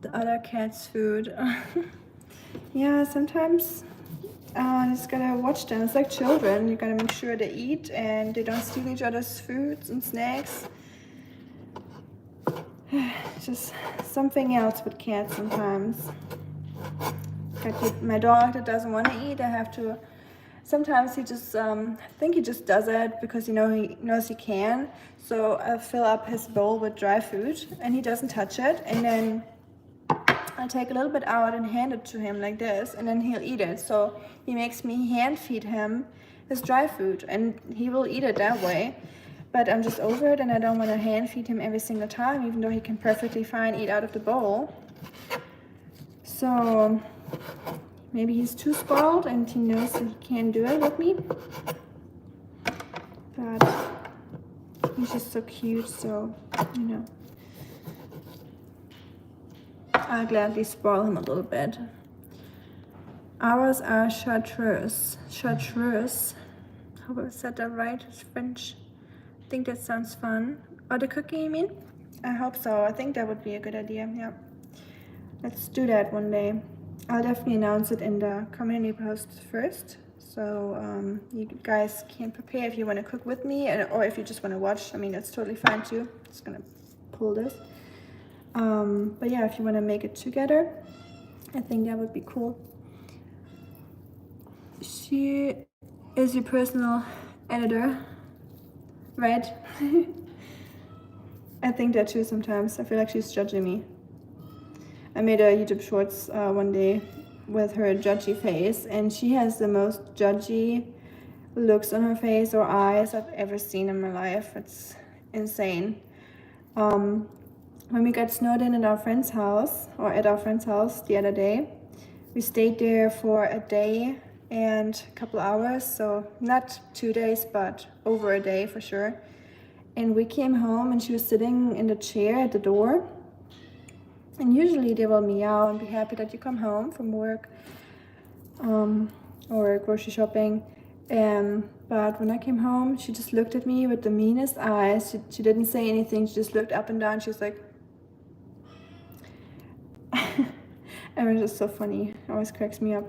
the other cat's food. Yeah, sometimes you just gotta watch them. It's like children. You gotta make sure they eat and they don't steal each other's foods and snacks. Just something else with cats sometimes. Like my dog that doesn't want to eat, I have to. Sometimes he just, I think he just does it because he knows he can. So I fill up his bowl with dry food and he doesn't touch it. And then I'll take a little bit out and hand it to him like this, and then he'll eat it. So he makes me hand feed him his dry food, and he will eat it that way. But I'm just over it, and I don't want to hand feed him every single time, even though he can perfectly fine eat out of the bowl. So maybe he's too spoiled and he knows that he can't do it with me. But he's just so cute, so, you know. I'll gladly spoil him a little bit. Ours are chartreuse. Chartreuse. Hope I said that right. It's French. I think that sounds fun. Oh, the cookie, you mean? I hope so. I think that would be a good idea. Yeah. Let's do that one day. I'll definitely announce it in the community post first. So you guys can prepare if you want to cook with me, or if you just want to watch. I mean, that's totally fine too. Just gonna pull this. But yeah, if you want to make it together, I think that would be cool. She is your personal editor, right? I think that too sometimes. I feel like she's judging me. I made a YouTube shorts one day with her judgy face, and she has the most judgy looks on her face or eyes I've ever seen in my life. It's insane. when we got snowed in at our friend's house, the other day. We stayed there for a day and a couple hours, so not 2 days, but over a day for sure. And we came home and she was sitting in the chair at the door. And usually they will meow and be happy that you come home from work or grocery shopping. But when I came home, she just looked at me with the meanest eyes. She didn't say anything. She just looked up and down. She was like, and it was just so funny. It always cracks me up.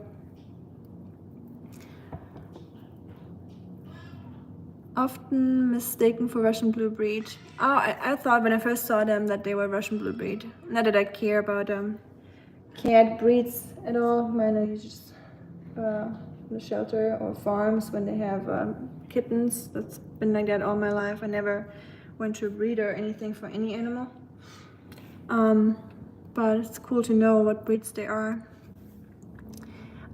Often mistaken for Russian blue breed. Oh, I thought when I first saw them that they were Russian blue breed. Not that I care about cat breeds at all. Mine are just the shelter or farms when they have kittens. That's been like that all my life. I never went to a breed or anything for any animal. But it's cool to know what breeds they are.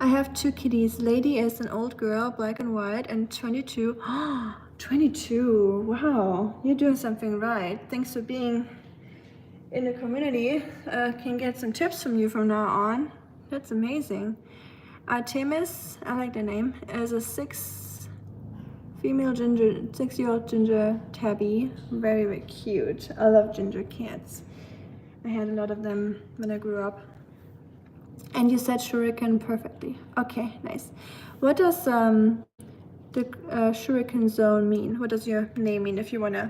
I have 2 kitties. Lady is an old girl, black and white, and 22. 22, wow, you're doing something right. Thanks for being in the community. Can get some tips from you from now on. That's amazing. Artemis, I like the name, is a 6-year-old ginger tabby. Very, very cute. I love ginger cats. I had a lot of them when I grew up. And you said shuriken perfectly. Okay, nice. What does the shuriken zone mean? What does your name mean, if you want to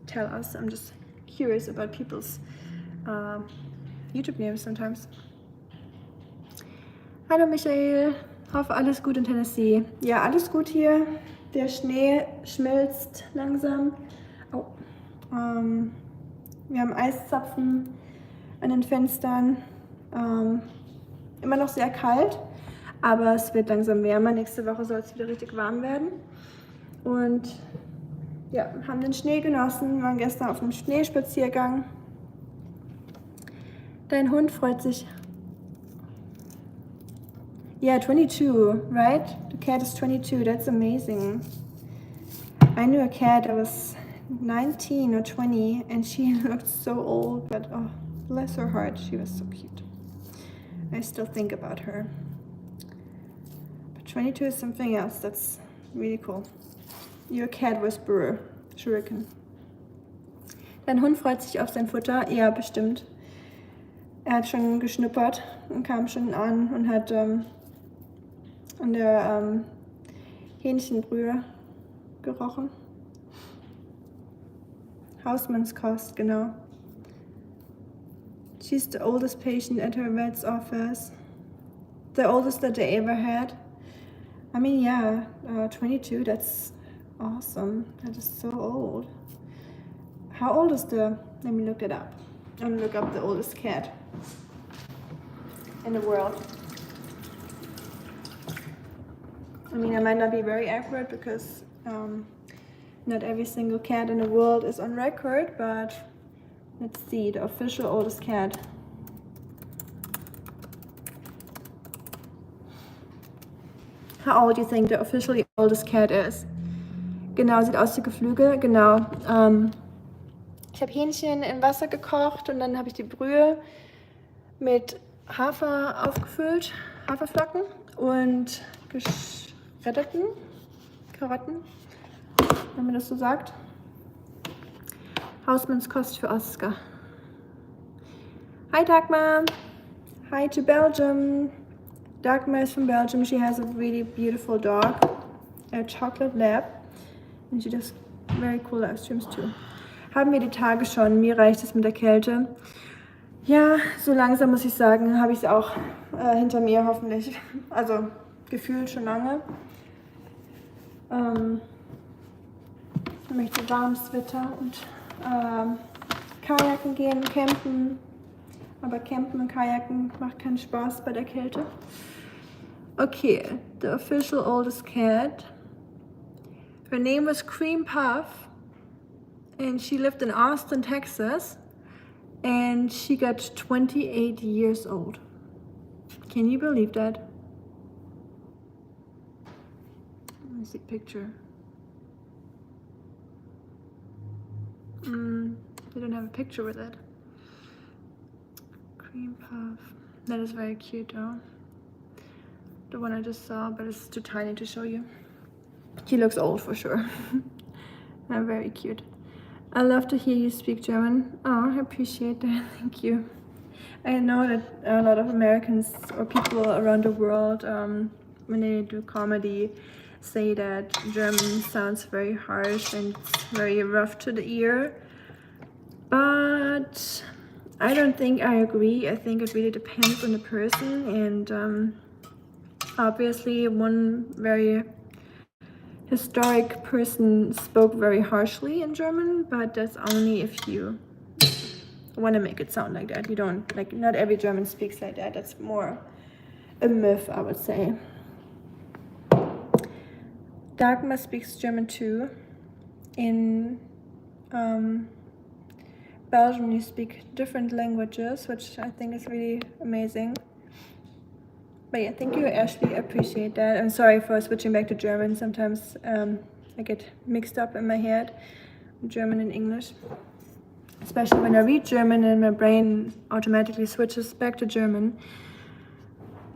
tell us? I'm just curious about people's YouTube names sometimes. Hallo Michael, hoffe alles gut in Tennessee. Ja, alles gut hier. Der Schnee schmilzt langsam. Oh. Wir haben Eiszapfen an den Fenstern. Immer noch sehr kalt, aber es wird langsam wärmer. Nächste Woche soll es wieder richtig warm werden. Und ja, haben den Schnee genossen, waren gestern auf einem Schneespaziergang. Dein Hund freut sich. Yeah, 22, right? The cat is 22, that's amazing. I knew a cat that was 19 or 20 and she looked so old, but oh, bless her heart, she was so cute. I still think about her. But 22 is something else, that's really cool. Your cat whisperer, Shuriken. Dein Hund freut sich auf sein Futter? Ja, bestimmt. Er hat schon geschnuppert und kam schon an und hat an der Hähnchenbrühe gerochen. Hausmannskost, genau. She's the oldest patient at her vet's office. The oldest that they ever had. I mean, yeah, 22, that's awesome. That is so old. How old is let me look it up. I'm gonna look up the oldest cat in the world. I mean, I might not be very accurate because not every single cat in the world is on record, but let's see, the official oldest cat. How old do you think the officially oldest cat is? Genau, sieht aus wie Geflügel, genau. Ich habe Hähnchen in Wasser gekocht und dann habe ich die Brühe mit Hafer aufgefüllt, Haferflocken und geschreddeten Karotten, wenn man das so sagt. Hausmannskost für Oskar. Hi Dagmar. Hi to Belgium. Dagmar is from Belgium. She has a really beautiful dog, a chocolate lab, and she does very cool live streams too. Haben wir die Tage schon. Mir reicht es mit der Kälte. Ja, so langsam muss ich sagen, habe ich es auch hinter mir hoffentlich. Also gefühlt schon lange. Ich möchte warmes Wetter und Kajaken gehen, campen. Aber campen und Kajaken macht keinen Spaß bei der Kälte. Okay, the official oldest cat. Her name was Cream Puff. And she lived in Austin, Texas. And she got 28 years old. Can you believe that? Let me see a picture. They don't have a picture with it. cream puff. That is very cute though. The one I just saw, but it's too tiny to show you. He looks old for sure. Very cute. I love to hear you speak German. Oh, I appreciate that. Thank you. I know that a lot of Americans or people around the world, when they do comedy, say that German sounds very harsh and it's very rough to the ear. But I don't think I agree. I think it really depends on the person, and obviously one very historic person spoke very harshly in German, but that's only if you want to make it sound like that. You don't, like, not every German speaks like that. That's more a myth, I would say. Dagmar speaks German too. In Belgium you speak different languages, which I think is really amazing. But yeah, thank you, Ashley. I appreciate that. I'm sorry for switching back to German. Sometimes I get mixed up in my head, German and English. Especially when I read German and my brain automatically switches back to German.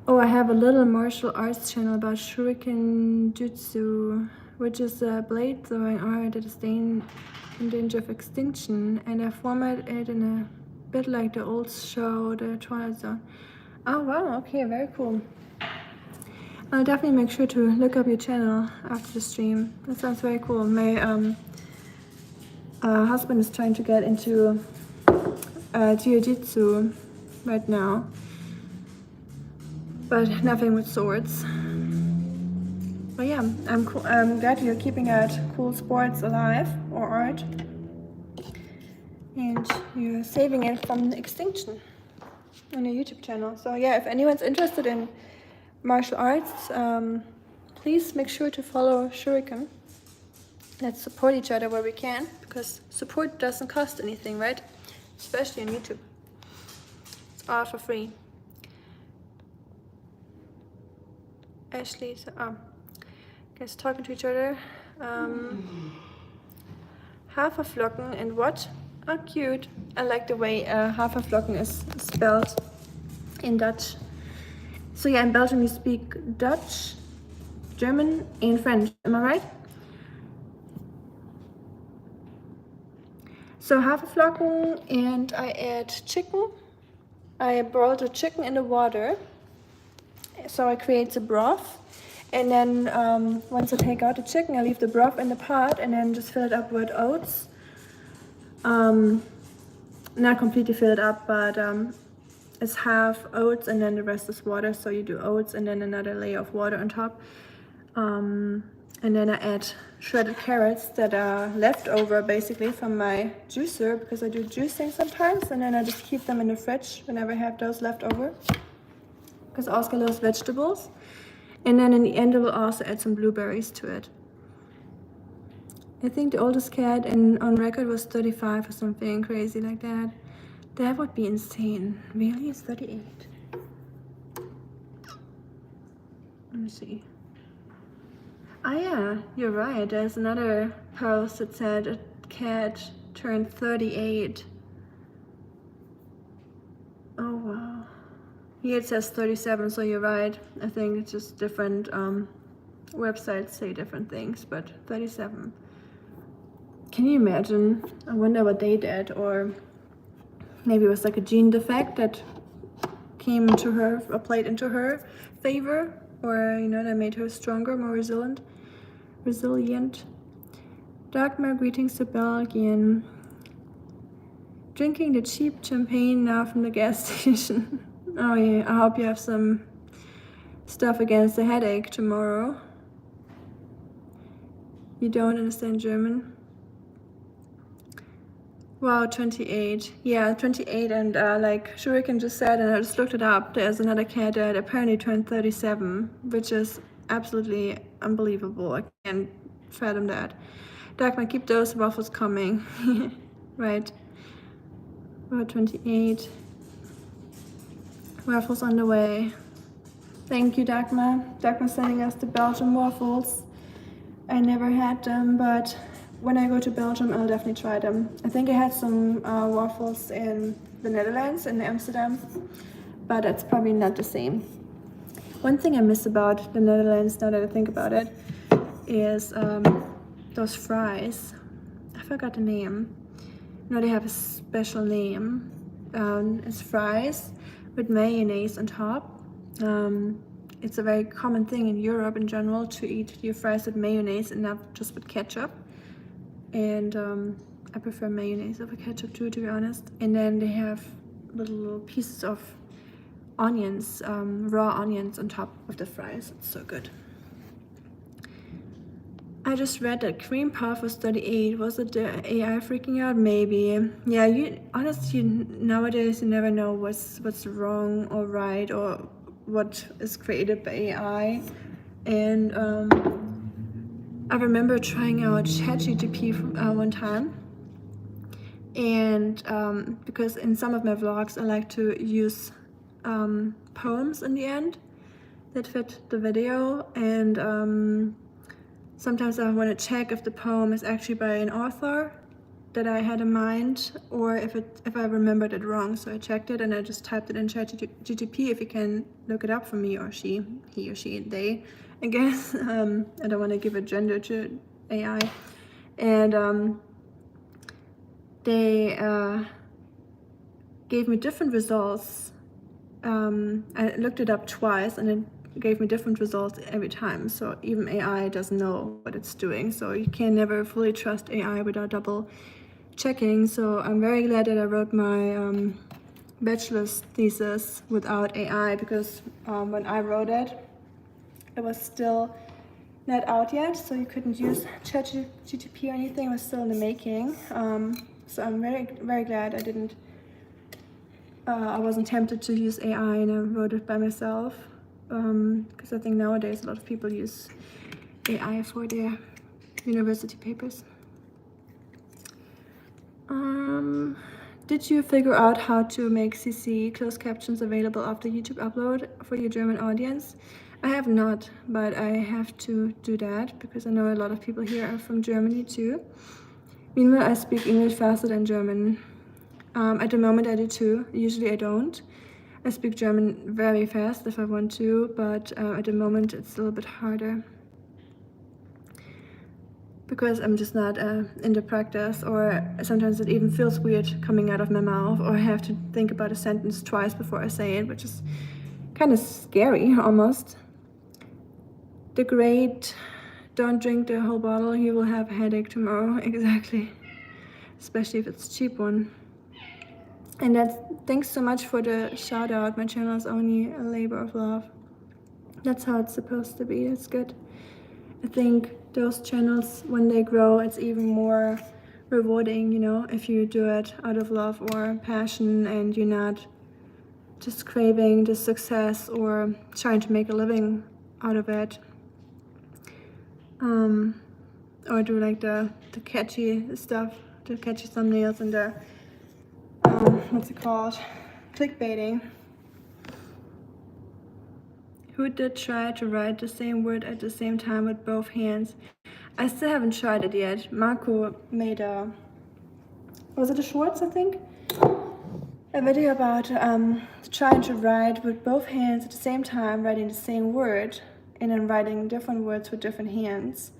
Oh, I have a little martial arts channel about shuriken jutsu, which is a blade throwing art that is in danger of extinction, and I format it in a bit like the old show, the Twilight Zone. Oh wow, okay, very cool. I'll definitely make sure to look up your channel after the stream. That sounds very cool. My husband is trying to get into jiu-jitsu right now, but nothing with swords. But yeah, I'm glad you're keeping that cool sports alive, or art, and you're saving it from extinction on your YouTube channel. So yeah, if anyone's interested in martial arts, please make sure to follow Shuriken. Let's support each other where we can, because support doesn't cost anything, right? Especially on YouTube. It's all for free. Ashley, guys talking to each other. Haferflocken and what? Oh, cute. I like the way Haferflocken is spelled in Dutch. So yeah, in Belgium you speak Dutch, German, and French. Am I right? So Haferflocken, and I add chicken. I boil the chicken in the water, so I create a broth. And then once I take out the chicken, I leave the broth in the pot and then just fill it up with oats. Not completely fill it up, but it's half oats and then the rest is water. So you do oats and then another layer of water on top. And then I add shredded carrots that are left over basically from my juicer, because I do juicing sometimes, and then I just keep them in the fridge whenever I have those left over, because Oskar loves vegetables. And then in the end I will also add some blueberries to it. I think the oldest cat on record was 35 or something crazy like that. That would be insane. Really? It's 38. Let me see. Oh yeah, you're right. There's another post that said a cat turned 38. Oh wow. Here it says 37, so you're right. I think it's just different websites say different things, but 37. Can you imagine? I wonder what they did, or maybe it was like a gene defect that came into her, or played into her favor, or you know, that made her stronger, more resilient. Dagmar, greetings to Belgium. Drinking the cheap champagne now from the gas station. Oh yeah, I hope you have some stuff against the headache tomorrow. You don't understand German? Wow, 28. Yeah, 28, and like Shuriken just said, and I just looked it up, there's another cat that apparently turned 37, which is absolutely unbelievable. I can't fathom that. Dagmar, keep those waffles coming. Right. Wow, 28. Waffles on the way. Thank you, Dagmar. Dagmar sending us the Belgian waffles. I never had them, but when I go to Belgium, I'll definitely try them. I think I had some waffles in the Netherlands in Amsterdam, but it's probably not the same. One thing I miss about the Netherlands, now that I think about it, is those fries. I forgot the name. No, they have a special name. It's fries with mayonnaise on top. It's a very common thing in Europe in general to eat your fries with mayonnaise and not just with ketchup. And I prefer mayonnaise over ketchup too, to be honest. And then they have little pieces of onions, raw onions on top of the fries. It's so good. I just read that cream puff was 38. Was it the AI freaking out? Maybe. Yeah, honestly, nowadays you never know what's wrong or right or what is created by AI. And I remember trying out ChatGPT one time. And because in some of my vlogs I like to use poems in the end that fit the video, and sometimes I want to check if the poem is actually by an author that I had in mind, or if I remembered it wrong. So I checked it and I just typed it in ChatGPT if you can look it up for me, or he or she, they, I guess. I don't want to give a gender to AI. And they gave me different results. I looked it up twice and it gave me different results every time. So even AI doesn't know what it's doing. So you can never fully trust AI without double checking. So I'm very glad that I wrote my bachelor's thesis without AI, because when I wrote it, it was still not out yet. So you couldn't use ChatGPT or anything. It was still in the making. So I'm very, very glad I didn't. I wasn't tempted to use AI and I wrote it by myself, because I think nowadays a lot of people use AI for their university papers. Did you figure out how to make CC closed captions available after YouTube upload for your German audience? I have not, but I have to do that because I know a lot of people here are from Germany too. Meanwhile, I speak English faster than German. At the moment I do too. Usually I don't. I speak German very fast if I want to, but at the moment it's a little bit harder because I'm just not in the practice, or sometimes it even feels weird coming out of my mouth, or I have to think about a sentence twice before I say it, which is kind of scary almost. The great, don't drink the whole bottle, you will have a headache tomorrow. Exactly. Especially if it's a cheap one. And thanks so much for the shout out. My channel is only a labor of love. That's how it's supposed to be. It's good. I think those channels, when they grow, it's even more rewarding, you know, if you do it out of love or passion and you're not just craving the success or trying to make a living out of it. Or do like the catchy stuff, the catchy thumbnails and the what's it called? Clickbaiting. Who did try to write the same word at the same time with both hands? I still haven't tried it yet. Marco made was it a shorts, I think? A video about trying to write with both hands at the same time, writing the same word, and then writing different words with different hands.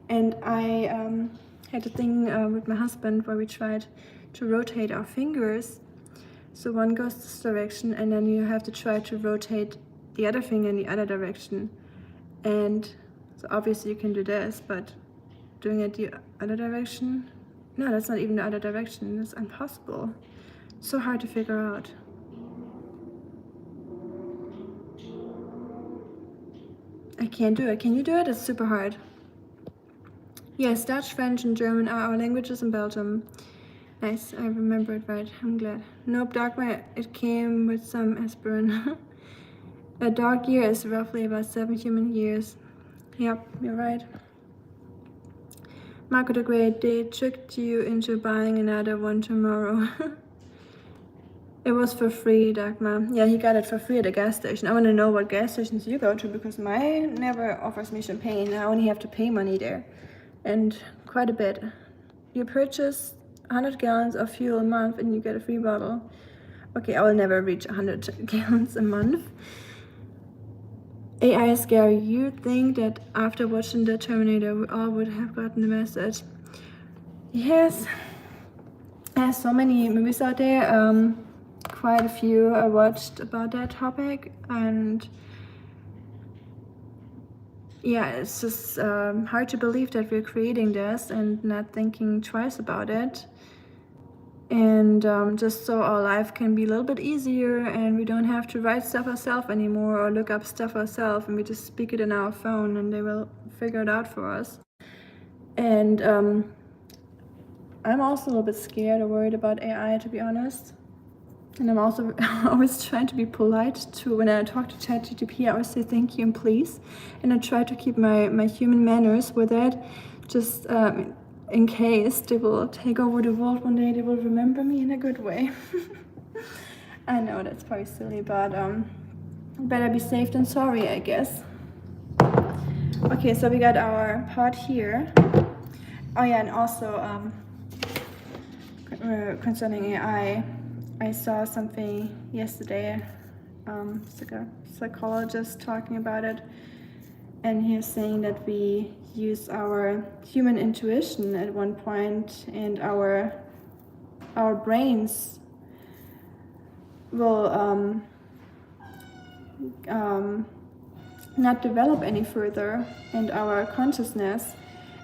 And I had a thing with my husband where we tried to rotate our fingers. So one goes this direction, and then you have to try to rotate the other finger in the other direction. And so obviously you can do this, but doing it the other direction? No, that's not even the other direction. It's impossible. So hard to figure out. I can't do it. Can you do it? It's super hard. Yes, Dutch, French, and German are our languages in Belgium. Nice, I remember it right. I'm glad. Nope, Dogma, it came with some aspirin. A dog year is roughly about 7 human years. Yep, you're right. Marco the Great, they tricked you into buying another one tomorrow. It was for free, Dagmar. Yeah, he got it for free at a gas station. I want to know what gas stations you go to, because mine never offers me champagne. I only have to pay money there, and quite a bit. You purchase 100 gallons of fuel a month and you get a free bottle. Okay, I will never reach 100 gallons a month. AI is scary. You think that after watching the Terminator, we all would have gotten the message? Yes, there's so many movies out there. Quite a few I watched about that topic, and yeah, it's just hard to believe that we're creating this and not thinking twice about it. And just so our life can be a little bit easier and we don't have to write stuff ourselves anymore or look up stuff ourselves, and we just speak it in our phone and they will figure it out for us. And I'm also a little bit scared or worried about AI, to be honest. And I'm also always trying to be polite too. When I talk to ChatGPT, I always say thank you and please. And I try to keep my human manners with it, just in case they will take over the world one day, they will remember me in a good way. I know that's probably silly, but better be safe than sorry, I guess. Okay, so we got our pot here. Oh yeah, and also concerning AI, I saw something yesterday. It's like a psychologist talking about it, and he's saying that we use our human intuition at one point, and our brains will not develop any further, and our consciousness,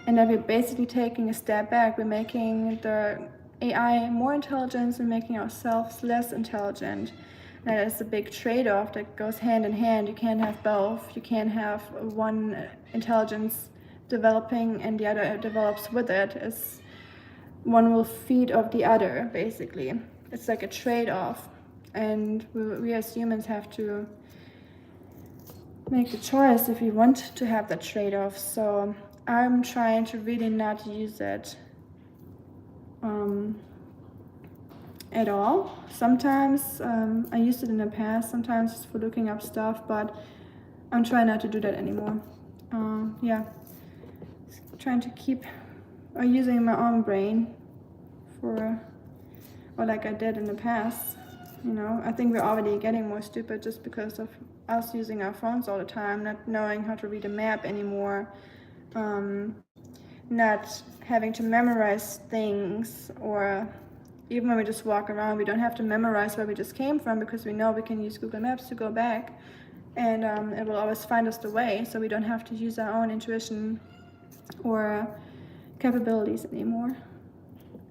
and that we're basically taking a step back. We're making the AI more intelligent and making ourselves less intelligent. And that is a big trade-off that goes hand in hand. You can't have both. You can't have one intelligence developing and the other develops with it. It's one will feed off the other, basically. It's like a trade-off, and we as humans have to make the choice if we want to have that trade-off. So I'm trying to really not use it at all. Sometimes I used it in the past, sometimes just for looking up stuff, but I'm trying not to do that anymore. Yeah, trying to keep using my own brain for, or like I did in the past. You know, I think we're already getting more stupid just because of us using our phones all the time, not knowing how to read a map anymore, not having to memorize things, or even when we just walk around, we don't have to memorize where we just came from because we know we can use Google Maps to go back, and it will always find us the way, so we don't have to use our own intuition or capabilities anymore.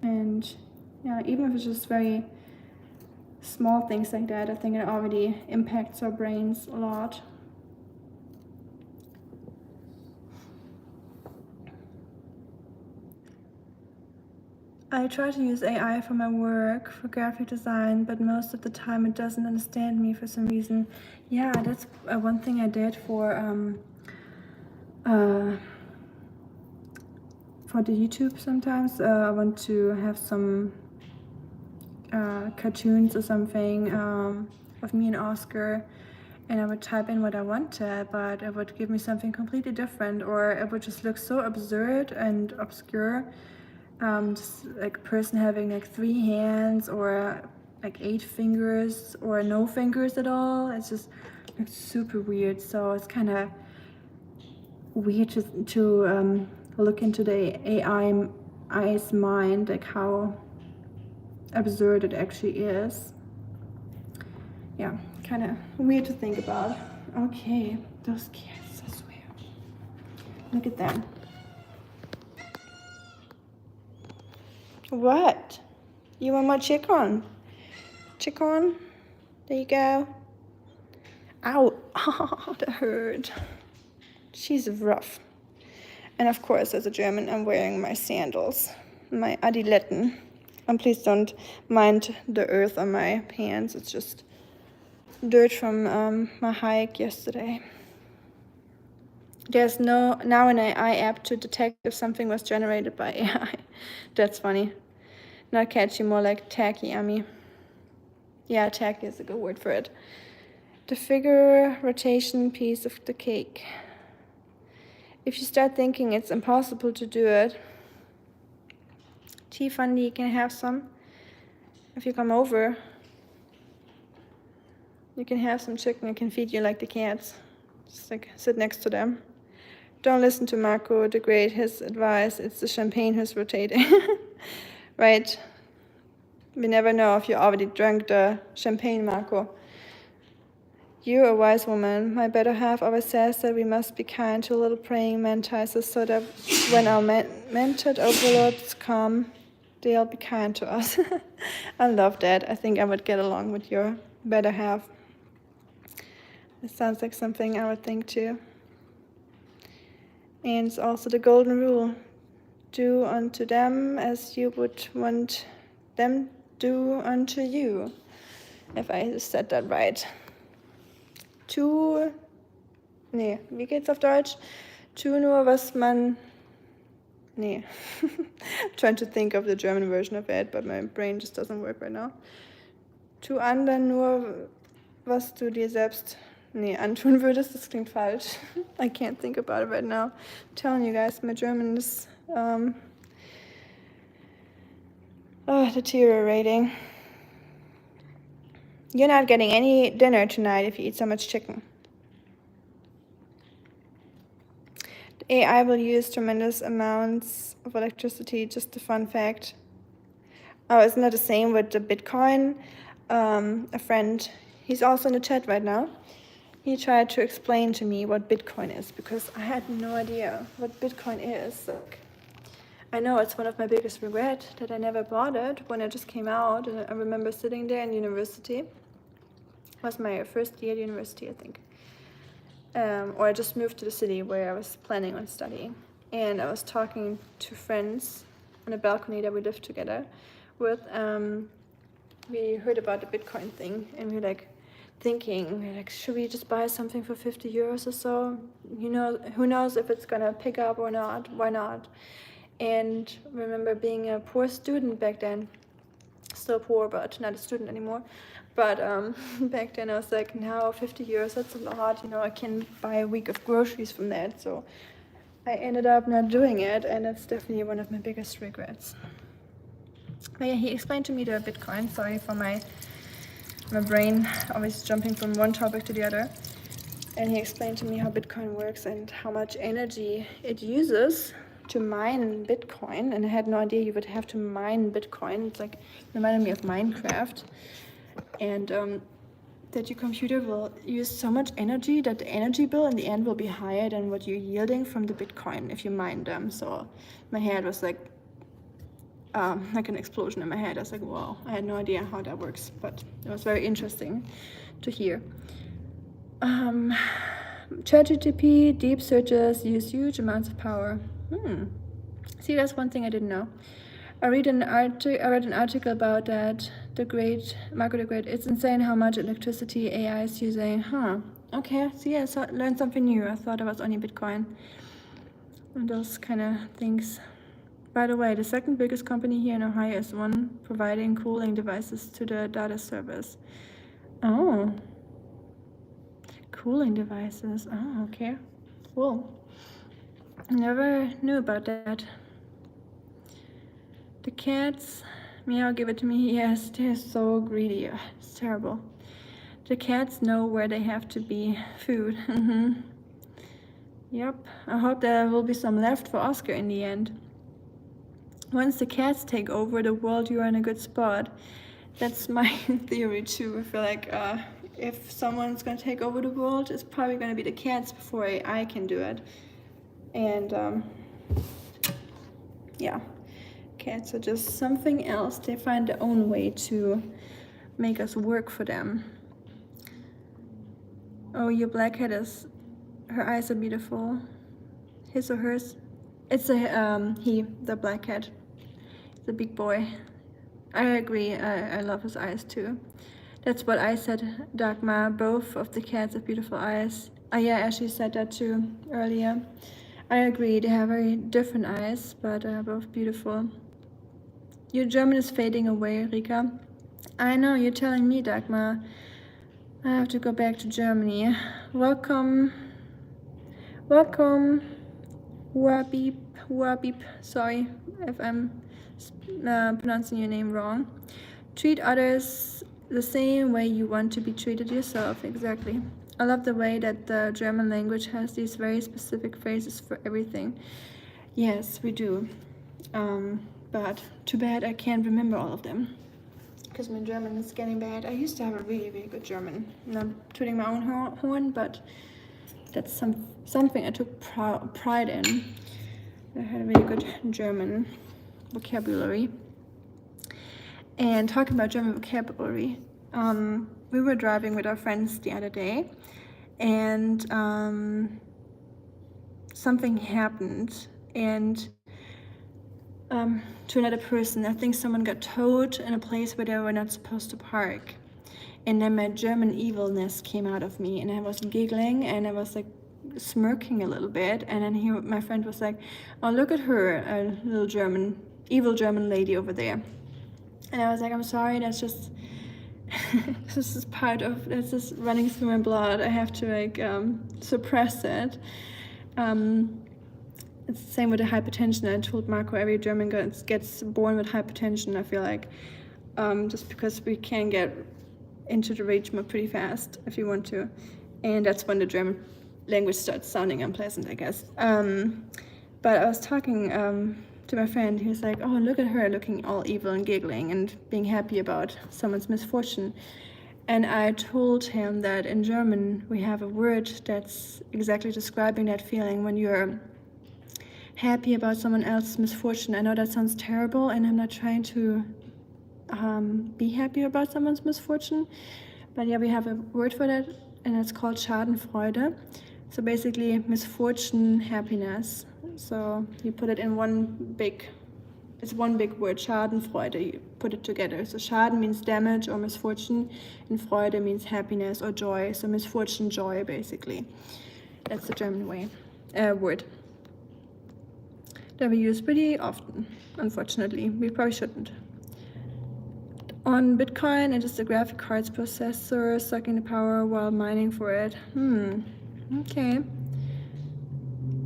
And yeah, even if it's just very small things like that, I think it already impacts our brains a lot. I try to use AI for my work, for graphic design, but most of the time it doesn't understand me for some reason. Yeah, that's one thing I did for the YouTube sometimes. I want to have some cartoons or something of me and Oskar, and I would type in what I wanted, but it would give me something completely different, or it would just look so absurd and obscure. Just like a person having like 3 hands or like 8 fingers or no fingers at all. It's just like super weird. So it's kind of weird to look into the AI's mind, like how absurd it actually is. Yeah, kind of weird to think about. Okay, those kids, I swear. Look at them. What? You want more chicken? Chicken? There you go. Ow! Oh, that hurt. She's rough. And of course, as a German, I'm wearing my sandals, my Adiletten. And please don't mind the earth on my pants. It's just dirt from my hike yesterday. There's now an AI app to detect if something was generated by AI. That's funny. Not catchy, more like tacky, yummy. Yeah, tacky is a good word for it. The figure rotation piece of the cake. If you start thinking it's impossible to do it, tea fundy, you can have some if you come over. You can have some chicken. I can feed you like the cats. Just like sit next to them. Don't listen to Marco the Great. His advice, it's the champagne who's rotating. Right. We never know if you already drank the champagne, Marco. You're a wise woman. My better half always says that we must be kind to little praying mantises so that when our mentored overlords come, they'll be kind to us. I love that. I think I would get along with your better half. It sounds like something I would think too. And it's also the golden rule. Do unto them as you would want them do unto you. If I said that right. Wie geht's auf Deutsch? Tu nur, was man... Nee. Trying to think of the German version of it, but my brain just doesn't work right now. Tu anderen nur, was du dir selbst... antun würdest, das klingt falsch. I can't think about it right now. I'm telling you guys, my German is deteriorating. You're not getting any dinner tonight if you eat so much chicken. The AI will use tremendous amounts of electricity, just a fun fact. Oh, isn't that the same with the Bitcoin? A friend, he's also in the chat right now. He tried to explain to me what Bitcoin is, because I had no idea what Bitcoin is. Like, I know it's one of my biggest regrets that I never bought it when it just came out. And I remember sitting there in university. It was my first year at university, I think. Or I just moved to the city where I was planning on studying. And I was talking to friends on a balcony that we lived together with. We heard about the Bitcoin thing, and we were like thinking, should we just buy something for 50 euros or so? You know, who knows if it's gonna pick up or not? Why not? And I remember being a poor student back then. Still poor, but not a student anymore. But back then I was like, now 50 euros, that's a lot. You know, I can buy a week of groceries from that. So I ended up not doing it, and it's definitely one of my biggest regrets. But yeah, he explained to me the Bitcoin. Sorry for my brain always jumping from one topic to the other. And he explained to me how Bitcoin works and how much energy it uses to mine Bitcoin. And I had no idea you would have to mine Bitcoin. It's like, it reminded me of Minecraft. And that your computer will use so much energy that the energy bill in the end will be higher than what you're yielding from the Bitcoin if you mine them. So my head was like an explosion in my head. I was like, wow, I had no idea how that works, but it was very interesting to hear. ChatGPT deep searches use huge amounts of power. See, that's one thing I didn't know. I read an article about that. Marco the Great. It's insane how much electricity AI is using. Okay. See, I learned something new. I thought it was only Bitcoin and those kind of things. By the way, the second biggest company here in Ohio is one providing cooling devices to the data service. Oh, cooling devices. Oh, okay. Cool. Never knew about that. The cats, meow, give it to me. Yes, they're so greedy. It's terrible. The cats know where they have to be. Food. Yep. I hope there will be some left for Oskar in the end. Once the cats take over the world, you are in a good spot. That's my theory too. I feel like if someone's gonna take over the world, it's probably gonna be the cats before AI can do it. And yeah. Cats are just something else. They find their own way to make us work for them. Oh, your black cat is... Her eyes are beautiful. His or hers? It's the black cat. The big boy. I agree. I love his eyes too. That's what I said, Dagmar. Both of the cats have beautiful eyes. Oh yeah, Ashley said that too earlier. I agree. They have very different eyes, but both beautiful. Your German is fading away, Rika. I know, you're telling me, Dagmar. I have to go back to Germany. Welcome. Huabib. Sorry if I'm pronouncing your name wrong. Treat others the same way you want to be treated yourself. Exactly. I love the way that the German language has these very specific phrases for everything. Yes, we do. But too bad I can't remember all of them, because my German is getting bad. I used to have a really, really good German. Not tooting my own horn, but that's something I took pride in. I had a really good German vocabulary. And talking about German vocabulary, we were driving with our friends the other day, and something happened, and to another person. I think someone got towed in a place where they were not supposed to park. And then my German evilness came out of me, and I was giggling, and I was like smirking a little bit. And then my friend was like, "Oh, look at her, a little evil German lady over there." And I was like, "I'm sorry, that's just this is that's just running through my blood. I have to like suppress it." It's the same with the hypertension. I told Marco every German gets born with hypertension. I feel like just because we can get into the rage mode pretty fast if you want to, and that's when the German language starts sounding unpleasant, I guess. But I was talking to my friend. He was like, "Oh, look at her looking all evil and giggling and being happy about someone's misfortune." And I told him that in German we have a word that's exactly describing that feeling when you're happy about someone else's misfortune. I know that sounds terrible, and I'm not trying to be happy about someone's misfortune, but yeah, we have a word for that, and it's called Schadenfreude. So basically, misfortune, happiness. So you put it in it's one big word, Schadenfreude. You put it together. So Schaden means damage or misfortune, and Freude means happiness or joy. So misfortune, joy, basically. That's the German word that we use pretty often. Unfortunately, we probably shouldn't. On Bitcoin, it is the graphic cards processor sucking the power while mining for it. Okay.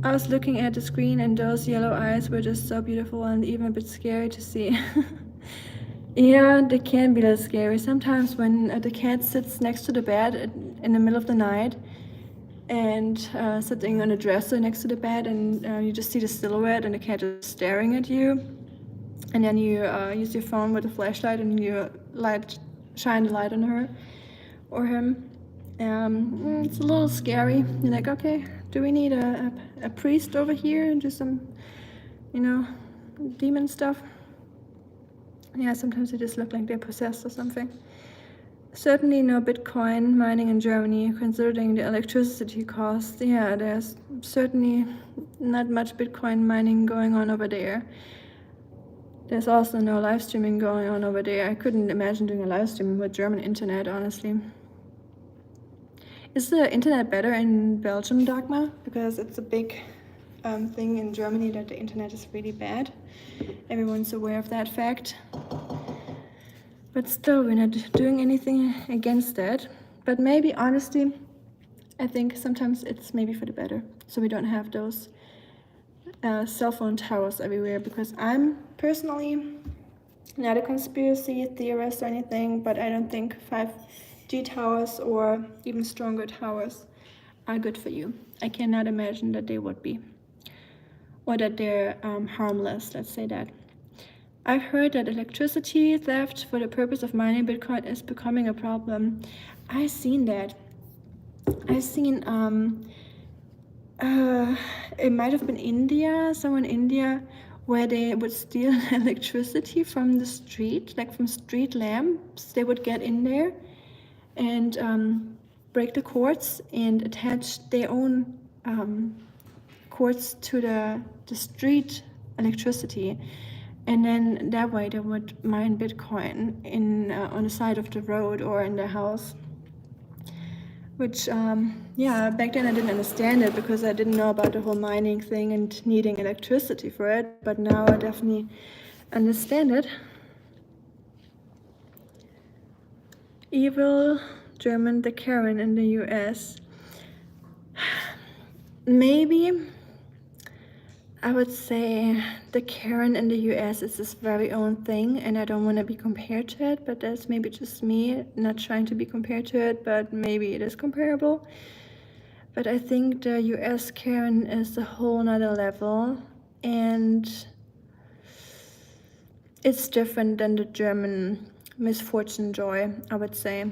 I was looking at the screen, and those yellow eyes were just so beautiful and even a bit scary to see. Yeah, they can be a little scary. Sometimes when the cat sits next to the bed in the middle of the night and sitting on a dresser next to the bed, and you just see the silhouette and the cat is staring at you. And then you use your phone with a flashlight and you shine the light on her or him. It's a little scary. You're like, okay, do we need a priest over here and do some, demon stuff? Yeah, sometimes they just look like they're possessed or something. Certainly no Bitcoin mining in Germany, considering the electricity costs. Yeah, there's certainly not much Bitcoin mining going on over there. There's also no live streaming going on over there. I couldn't imagine doing a live stream with German internet, honestly. Is the internet better in Belgium, Dagmar? Because it's a big thing in Germany that the internet is really bad. Everyone's aware of that fact. But still, we're not doing anything against that. But maybe, honestly, I think sometimes it's maybe for the better. So we don't have those cell phone towers everywhere, because I'm personally not a conspiracy theorist or anything, but I don't think 5G towers or even stronger towers are good for you. I cannot imagine that they would be, or that they're harmless, let's say that. I've heard that electricity theft for the purpose of mining Bitcoin is becoming a problem. I've seen that. I've seen it might have been India, somewhere in India, where they would steal electricity from the street, like from street lamps. They would get in there and break the cords and attach their own cords to the street electricity. And then that way they would mine Bitcoin on the side of the road or in their house. Which, back then I didn't understand it because I didn't know about the whole mining thing and needing electricity for it. But now I definitely understand it. Evil German, the Karen in the US. Maybe. I would say the Karen in the US is this very own thing, and I don't want to be compared to it, but that's maybe just me not trying to be compared to it, but maybe it is comparable. But I think the US Karen is a whole nother level, and it's different than the German misfortune joy, I would say.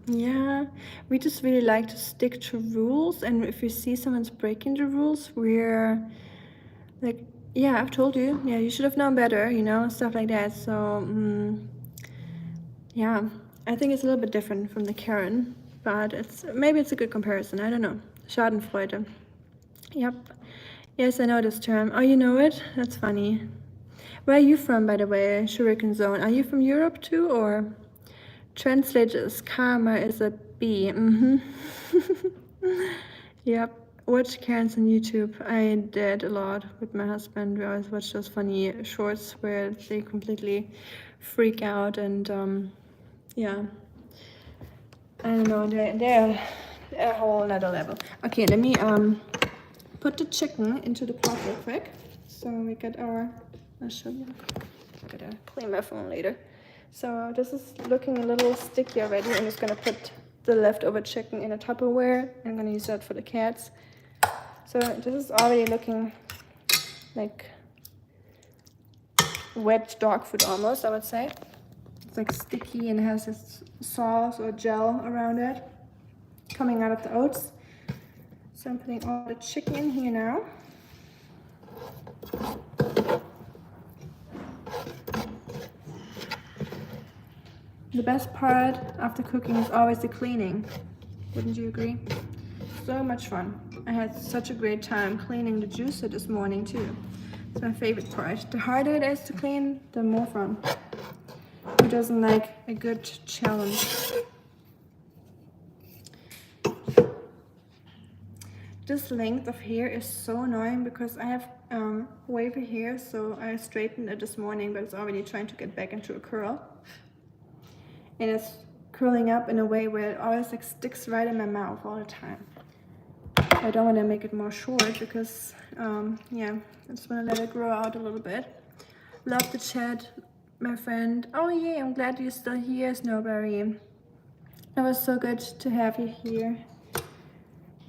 Yeah, we just really like to stick to rules, and if we see someone's breaking the rules, we're like, yeah, I've told you, yeah, you should have known better, you know, stuff like that. So yeah, I think it's a little bit different from the Karen, but maybe it's a good comparison. I don't know. Schadenfreude. Yep. Yes, I know this term. Oh, you know it? That's funny. Where are you from, by the way? Shuriken Zone. Are you from Europe too, or? Translate as karma is a bee. Yep. Watch Karens on YouTube. I did a lot with my husband. We always watch those funny shorts where they completely freak out, and yeah. I don't know. They're a whole other level. Okay, let me put the chicken into the pot real quick. So we get our. I'll show you. I'm gonna clean my phone later. So this is looking a little sticky already. I'm just gonna put the leftover chicken in a Tupperware. I'm gonna use that for the cats. So this is already looking like wet dog food almost, I would say. It's like sticky and has this sauce or gel around it coming out of the oats. So I'm putting all the chicken in here now. The best part after cooking is always the cleaning. Wouldn't you agree? So much fun. I had such a great time cleaning the juicer this morning too. It's my favorite part. The harder it is to clean, the more fun. Who doesn't like a good challenge? This length of hair is so annoying because I have wavy hair, so I straightened it this morning, but it's already trying to get back into a curl. And it's curling up in a way where it always like sticks right in my mouth all the time. I don't want to make it more short because, yeah, I just want to let it grow out a little bit. Love the chat, my friend. Oh yeah, I'm glad you're still here, Snowberry. It was so good to have you here.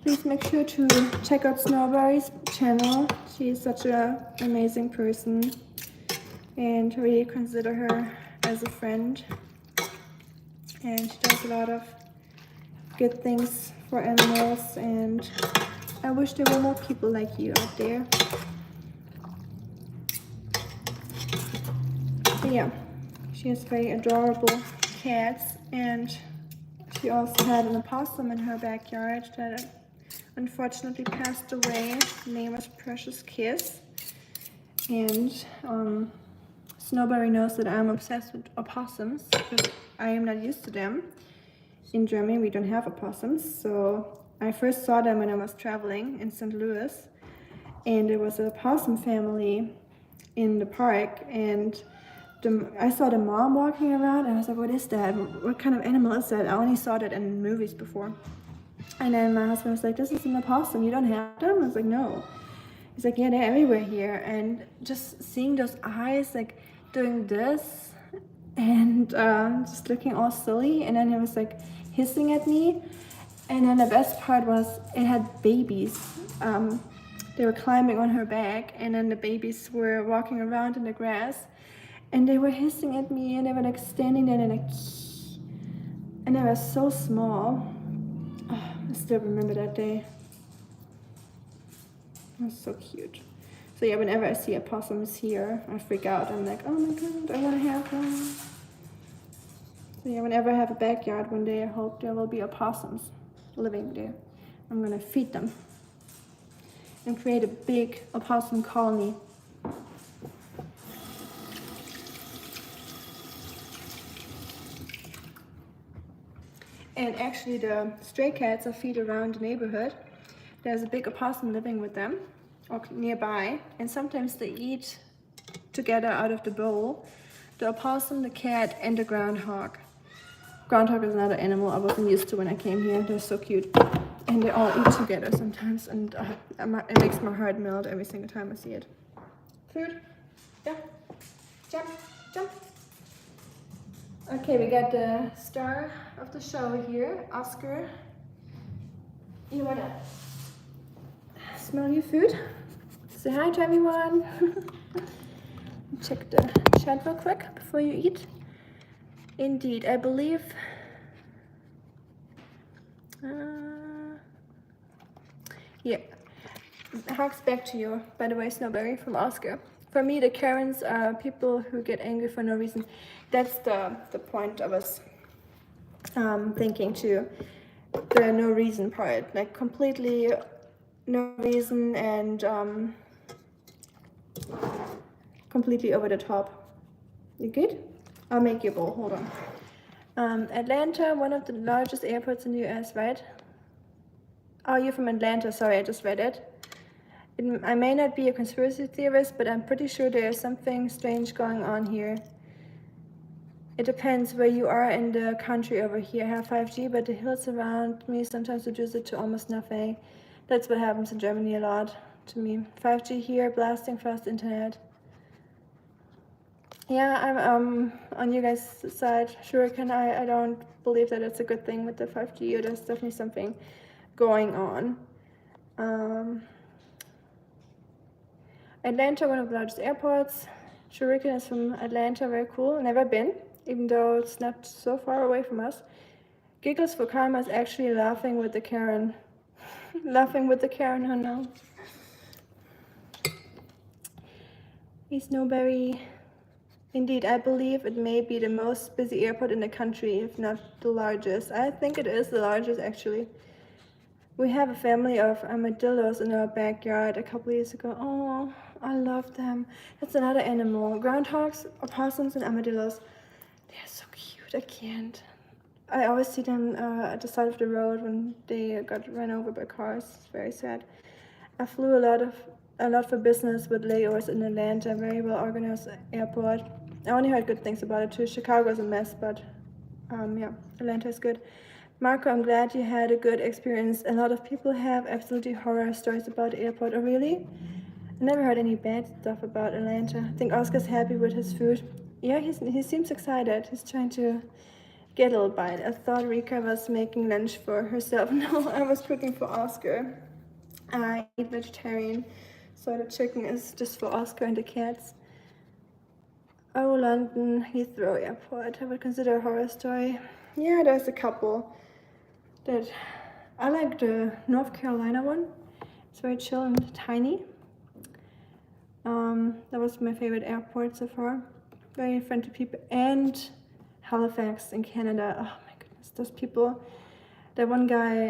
Please make sure to check out Snowberry's channel. She's such an amazing person, and really consider her as a friend. And she does a lot of good things for animals, and I wish there were more people like you out there. But yeah, she has very adorable cats, and she also had an opossum in her backyard that unfortunately passed away. His name was Precious Kiss. And Snowberry knows that I'm obsessed with opossums because I am not used to them. In Germany, we don't have opossums, so I first saw them when I was traveling in St. Louis, and there was a opossum family in the park, and I saw the mom walking around, and I was like, what is that? What kind of animal is that? I only saw that in movies before. And then my husband was like, this is an opossum, you don't have them? I was like, no. He's like, yeah, they're everywhere here. And just seeing those eyes like doing this and just looking all silly, and then it was like hissing at me. And then the best part was it had babies. They were climbing on her back, and then the babies were walking around in the grass, and they were hissing at me, and they were like standing there and like, and they were so small. Oh, I still remember that day. It was so cute. So yeah, whenever I see opossums here, I freak out. I'm like, oh my god, I want to have one. So yeah, whenever I have a backyard one day, I hope there will be opossums living there. I'm gonna feed them and create a big opossum colony. And actually the stray cats I feed around the neighborhood, there's a big opossum living with them or nearby, and sometimes they eat together out of the bowl. The opossum, the cat, and the groundhog. Groundhog is another animal I wasn't used to when I came here. They're so cute. And they all eat together sometimes, and it makes my heart melt every single time I see it. Food? Yeah. Jump, jump. Okay, we got the star of the show here, Oskar. You wanna smell your food? Say hi to everyone. Check the chat real quick before you eat. Indeed, I believe. Yeah. Harks back to you, by the way, Snowberry from Oskar. For me, the Karens are people who get angry for no reason. That's the point of us thinking too. The no reason part, like completely no reason and completely over the top. You good? I'll make you a bowl, hold on. Atlanta, one of the largest airports in the US, right? Oh, you're from Atlanta, sorry, I just read it. I may not be a conspiracy theorist, but I'm pretty sure there is something strange going on here. It depends where you are in the country over here. I have 5G, but the hills around me sometimes reduce it to almost nothing. That's what happens in Germany a lot to me. 5G here, blasting fast internet. Yeah, I'm on you guys' side. Sure, I don't believe that it's a good thing with the 5G. There's definitely something going on. Atlanta, one of the largest airports. Shuriken is from Atlanta, very cool. Never been, even though it's not so far away from us. Giggles for Karma is actually laughing with the Karen. Laughing with the Karen, oh no. Hey, Snowberry. Indeed, I believe it may be the most busy airport in the country, if not the largest. I think it is the largest, actually. We have a family of armadillos in our backyard a couple years ago. Oh, I love them. That's another animal. Groundhogs, opossums, and armadillos. They're so cute. I can't. I always see them at the side of the road when they got run over by cars. It's very sad. I flew a lot for business with layovers in Atlanta. Very well organized airport. I only heard good things about it too. Chicago is a mess, but yeah, Atlanta is good. Marco, I'm glad you had a good experience. A lot of people have absolutely horror stories about the airport. Oh, really? I never heard any bad stuff about Atlanta. I think Oscar's happy with his food. Yeah, he seems excited. He's trying to get a little bite. I thought Rika was making lunch for herself. No, I was cooking for Oskar. I eat vegetarian, so the chicken is just for Oskar and the cats. Oh, London Heathrow Airport. I would consider a horror story. Yeah, there's a couple. That I like the North Carolina one. It's very chill and tiny. That was my favorite airport so far. Very friendly people. And Halifax in Canada. Oh my goodness, those people. That one guy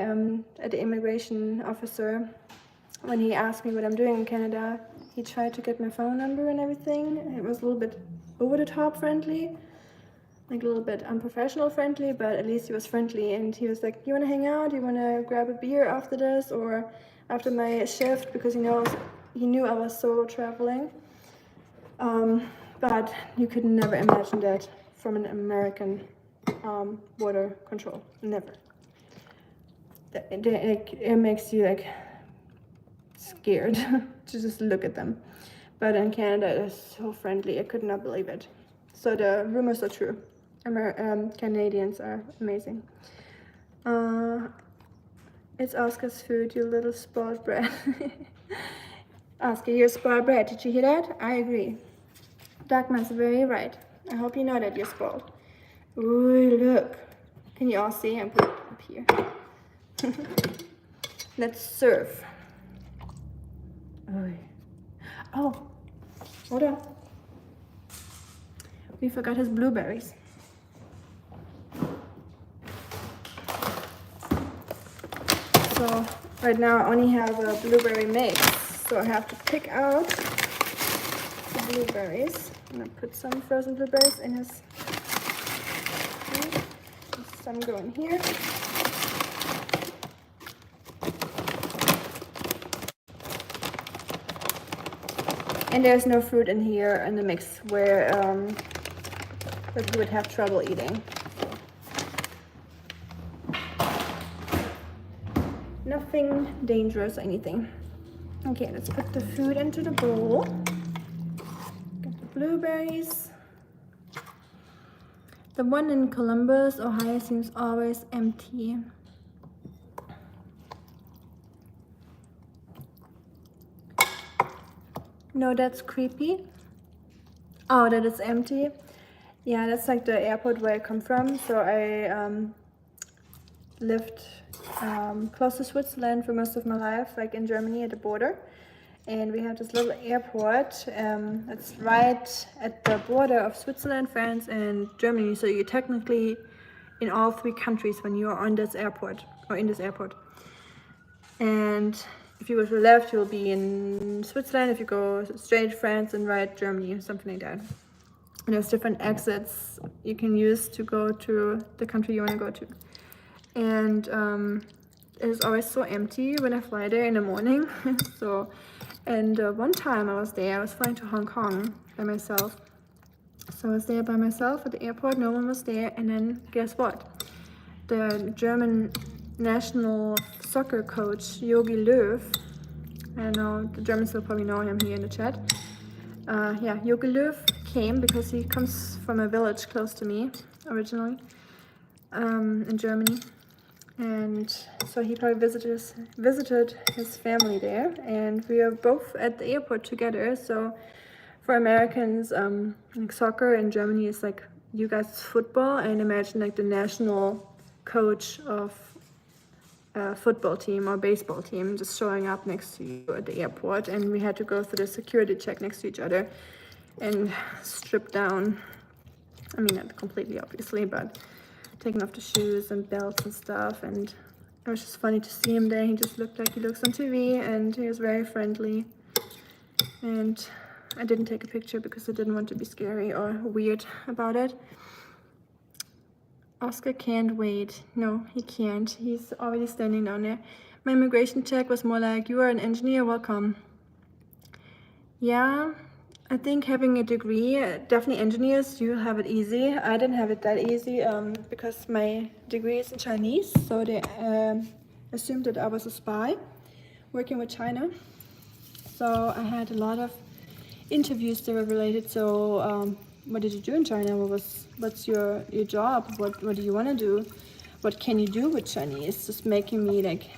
at the immigration officer, when he asked me what I'm doing in Canada, he tried to get my phone number and everything. It was a little bit over the top friendly. Like a little bit unprofessional friendly, but at least he was friendly, and he was like, you want to hang out, you want to grab a beer after this or after my shift, because he knew I was solo traveling, but you could never imagine that from an American border control. Never. It makes you like scared to just look at them, but in Canada it is so friendly. I could not believe it. So the rumors are true. Canadians are amazing. It's Oscar's food, you little spoiled brat. Oscar, you're spoiled brat. Did you hear that? I agree. Dagmar's very right. I hope you know that you're spoiled. Ooh, look. Can you all see? I'm putting it up here. Let's serve. Oh, hold on. We forgot his blueberries. So right now I only have a blueberry mix, so I have to pick out the blueberries. I'm gonna put some frozen blueberries in his. Some go in here. And there's no fruit in here in the mix where that you would have trouble eating. nothing dangerous or anything. Okay, let's put the food into the bowl. Get the blueberries. The one in Columbus, Ohio seems always empty. No, that's creepy. Oh, that it's empty. Yeah, that's like the airport where I come from. So I lived close to Switzerland for most of my life, like in Germany at the border. And we have this little airport. It's right at the border of Switzerland, France, and Germany. So you're technically in all three countries when you are on this airport or in this airport. And if you go to the left, you'll be in Switzerland. If you go straight, France, and right, Germany, something like that. And there's different exits you can use to go to the country you want to go to. And it's always so empty when I fly there in the morning. One time I was there, I was flying to Hong Kong by myself. So I was there by myself at the airport, no one was there, and then guess what? The German national soccer coach, Jogi Löw, I know the Germans will probably know him here in the chat. Jogi Löw came because he comes from a village close to me originally in Germany. And so he probably visited his family there, and we are both at the airport together. So for Americans, like soccer in Germany is like you guys football, and imagine like the national coach of a football team or baseball team just showing up next to you at the airport, and we had to go through the security check next to each other and strip down. I mean, not completely obviously, but taking off the shoes and belts and stuff. And it was just funny to see him there. He just looked like he looks on TV, and he was very friendly. And I didn't take a picture because I didn't want to be scary or weird about it. Oskar can't wait. No, he can't. He's already standing down there. My immigration check was more like, you are an engineer, welcome. Yeah, I think having a degree, definitely engineers, you have it easy. I didn't have it that easy because my degree is in Chinese. So they assumed that I was a spy working with China. So I had a lot of interviews that were related. So what did you do in China? What's your job? What do you want to do? What can you do with Chinese? Just making me like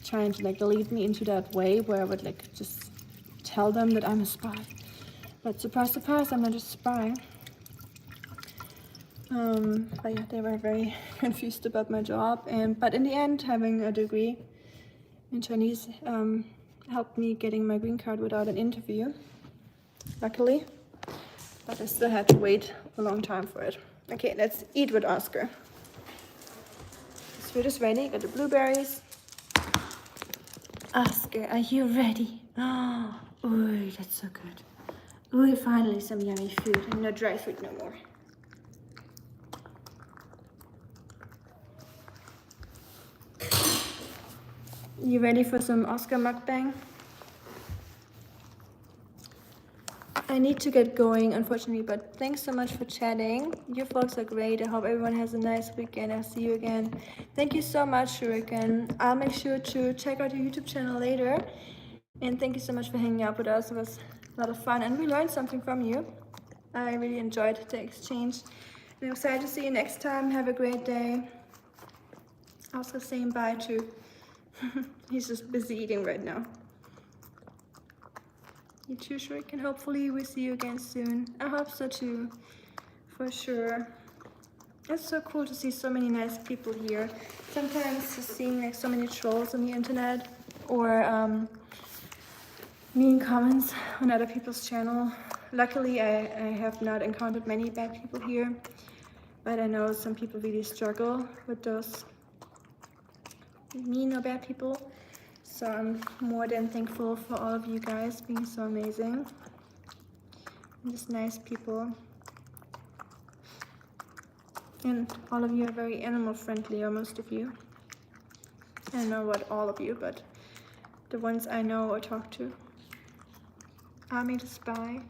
trying to like lead me into that way where I would like just tell them that I'm a spy. But surprise, surprise, I'm not a spy. But yeah, they were very confused about my job. But in the end, having a degree in Chinese helped me getting my green card without an interview, luckily. But I still had to wait a long time for it. Okay, let's eat with Oskar. This food is ready. Got the blueberries. Oskar, are you ready? Oh, that's so good. Ooh, finally some yummy food and no dry food no more. You ready for some Oskar mukbang? I need to get going, unfortunately, but thanks so much for chatting. Your vlogs are great. I hope everyone has a nice weekend. I'll see you again. Thank you so much, Shuriken. I'll make sure to check out your YouTube channel later. And thank you so much for hanging out with us. It was a lot of fun, and we learned something from you. I really enjoyed the exchange. And I'm excited to see you next time. Have a great day. Oscar saying bye too. He's just busy eating right now. You too, Shuriken. Hopefully we see you again soon. I hope so too, for sure. It's so cool to see so many nice people here. Sometimes just seeing like so many trolls on the internet or mean comments on other people's channel. Luckily, I have not encountered many bad people here, but I know some people really struggle with those mean or bad people. So I'm more than thankful for all of you guys being so amazing and just nice people. And all of you are very animal friendly, or most of you. I don't know about all of you, but the ones I know or talk to. Army to spy.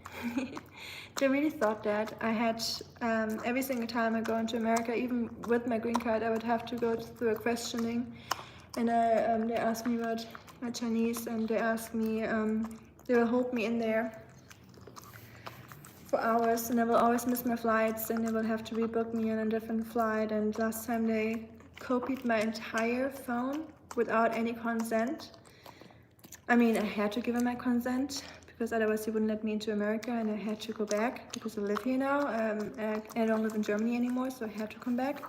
They really thought that. I had, every single time I go into America, even with my green card, I would have to go through a questioning and they asked me about my Chinese, and they asked me, they will hold me in there for hours, and I will always miss my flights, and they will have to rebook me on a different flight. And last time they copied my entire phone without any consent. I mean, I had to give him my consent because otherwise he wouldn't let me into America, and I had to go back because I live here now. I don't live in Germany anymore, so I had to come back.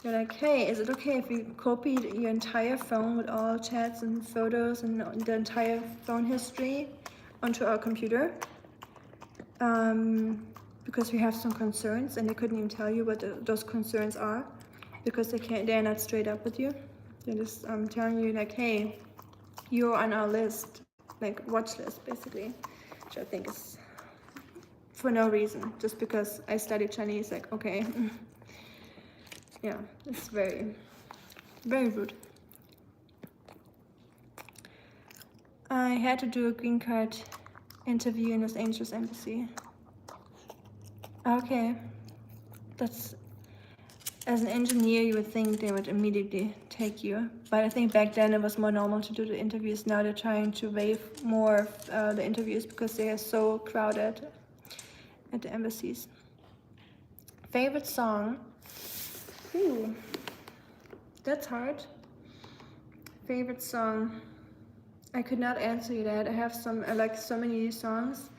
They're like, hey, is it okay if we copied your entire phone with all chats and photos and the entire phone history onto our computer? Because we have some concerns, and they couldn't even tell you what those concerns are because they're not straight up with you. They're just telling you like, hey, you're on our list, like watch list basically, which I think is for no reason, just because I studied Chinese. Like, okay. Yeah, it's very, very rude. I had to do a green card interview in Los Angeles embassy. Okay, that's, as an engineer you would think they would immediately take you, but I think back then it was more normal to do the interviews. Now they're trying to waive more of the interviews because they are so crowded at the embassies. Favorite song? Ooh, that's hard. Favorite song? I could not answer you that. I like so many songs.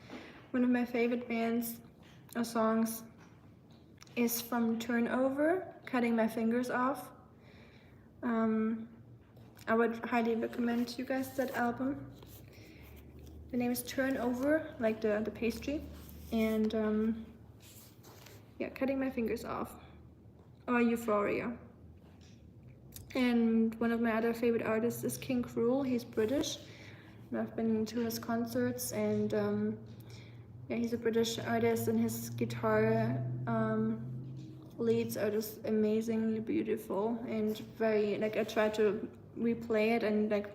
One of my favorite bands or songs is from Turnover, Cutting My Fingers Off. I would highly recommend you guys that album. The name is Turnover, like the pastry, and yeah, Cutting My Fingers Off, or Euphoria. And one of my other favorite artists is King Cruel. He's British. I've been to his concerts, and yeah, he's a British artist, and his guitar leads are just amazingly beautiful and very, like, I try to replay it and like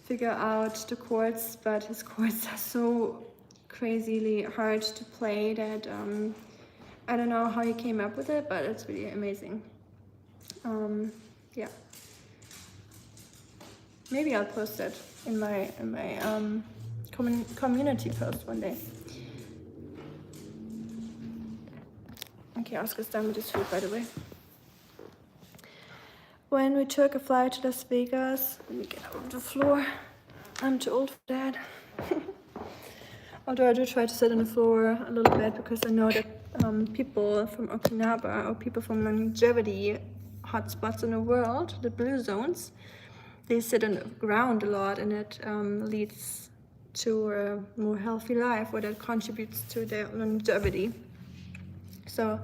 figure out the chords, but his chords are so crazily hard to play that I don't know how he came up with it, but it's really amazing. Yeah, maybe I'll post it in my community post one day. Okay, Oscar's done with his food, by the way. When we took a flight to Las Vegas, let me get out of the floor. I'm too old for that. Although I do try to sit on the floor a little bit because I know that people from Okinawa or people from longevity hotspots in the world, the blue zones, they sit on the ground a lot, and it leads to a more healthy life, or that contributes to their longevity. So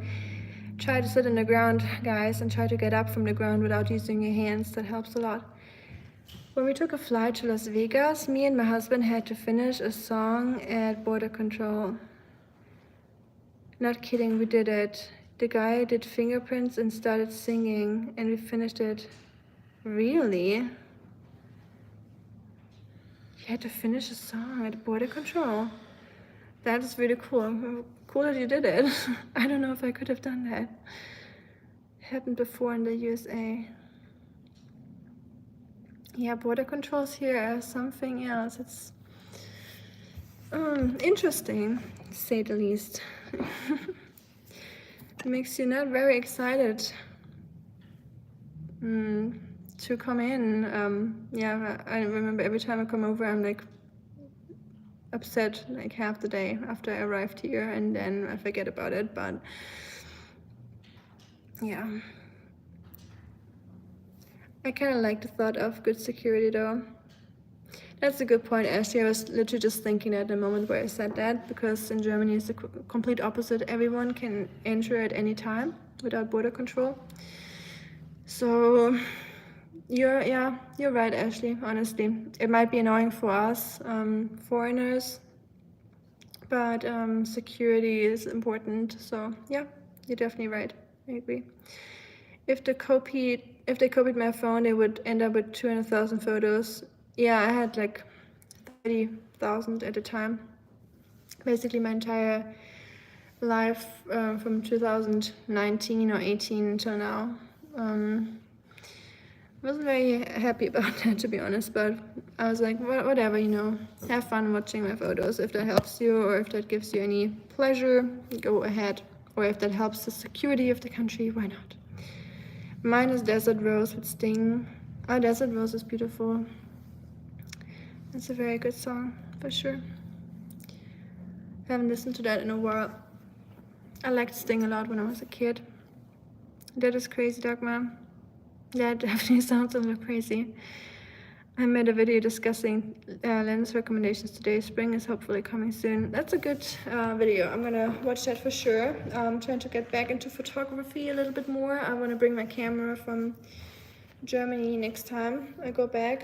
try to sit on the ground, guys, and try to get up from the ground without using your hands. That helps a lot. When we took a flight to Las Vegas, me and my husband had to finish a song at border control. Not kidding, we did it. The guy did fingerprints and started singing, and we finished it. Really? You had to finish a song at border control? That is really cool. Cool that you did it. I don't know if I could have done that. It happened before in the USA. Yeah, border controls here are something else. It's interesting, to say the least. It makes you not very excited to come in. Yeah, I remember every time I come over, I'm like upset like half the day after I arrived here, and then I forget about it. But yeah, I kind of like the thought of good security though. That's a good point, Ashley. I was literally just thinking at the moment where I said that, because in Germany it's the complete opposite. Everyone can enter at any time without border control. So you're right, Ashley. Honestly, it might be annoying for us foreigners, but security is important. So yeah, you're definitely right. I agree. If they copied my phone, they would end up with 200,000 photos. Yeah, I had like 30,000 at a time. Basically my entire life from 2019 or 18 until now. wasn't very happy about that, to be honest, but I was like, whatever, you know, have fun watching my photos. If that helps you or if that gives you any pleasure, go ahead. Or if that helps the security of the country, why not? Mine is Desert Rose with Sting. Oh, Desert Rose is beautiful. It's a very good song, for sure. I haven't listened to that in a while. I liked Sting a lot when I was a kid. That is crazy, Dagmar. That definitely sounds a little crazy. I made a video discussing lens recommendations today. Spring is hopefully coming soon. That's a good video. I'm gonna watch that for sure. I'm trying to get back into photography a little bit more. I want to bring my camera from Germany next time I go back.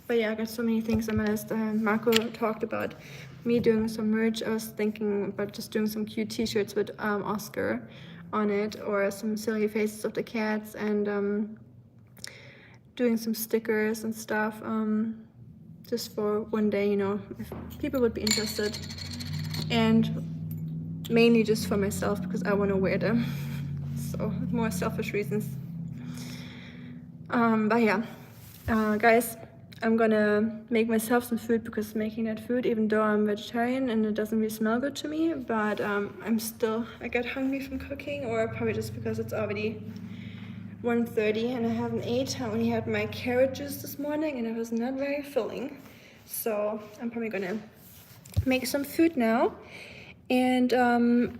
But yeah, I got so many things on my list. Marco talked about me doing some merch. I was thinking about just doing some cute t-shirts with Oskar on it, or some silly faces of the cats, and doing some stickers and stuff, just for one day, you know, if people would be interested. And mainly just for myself, because I want to wear them. So more selfish reasons. But yeah, guys, I'm gonna make myself some food, because making that food, even though I'm vegetarian and it doesn't really smell good to me, but I get hungry from cooking, or probably just because it's already 1:30 and I haven't ate. I only had my carrot juice this morning and it was not very filling. So I'm probably gonna make some food now. And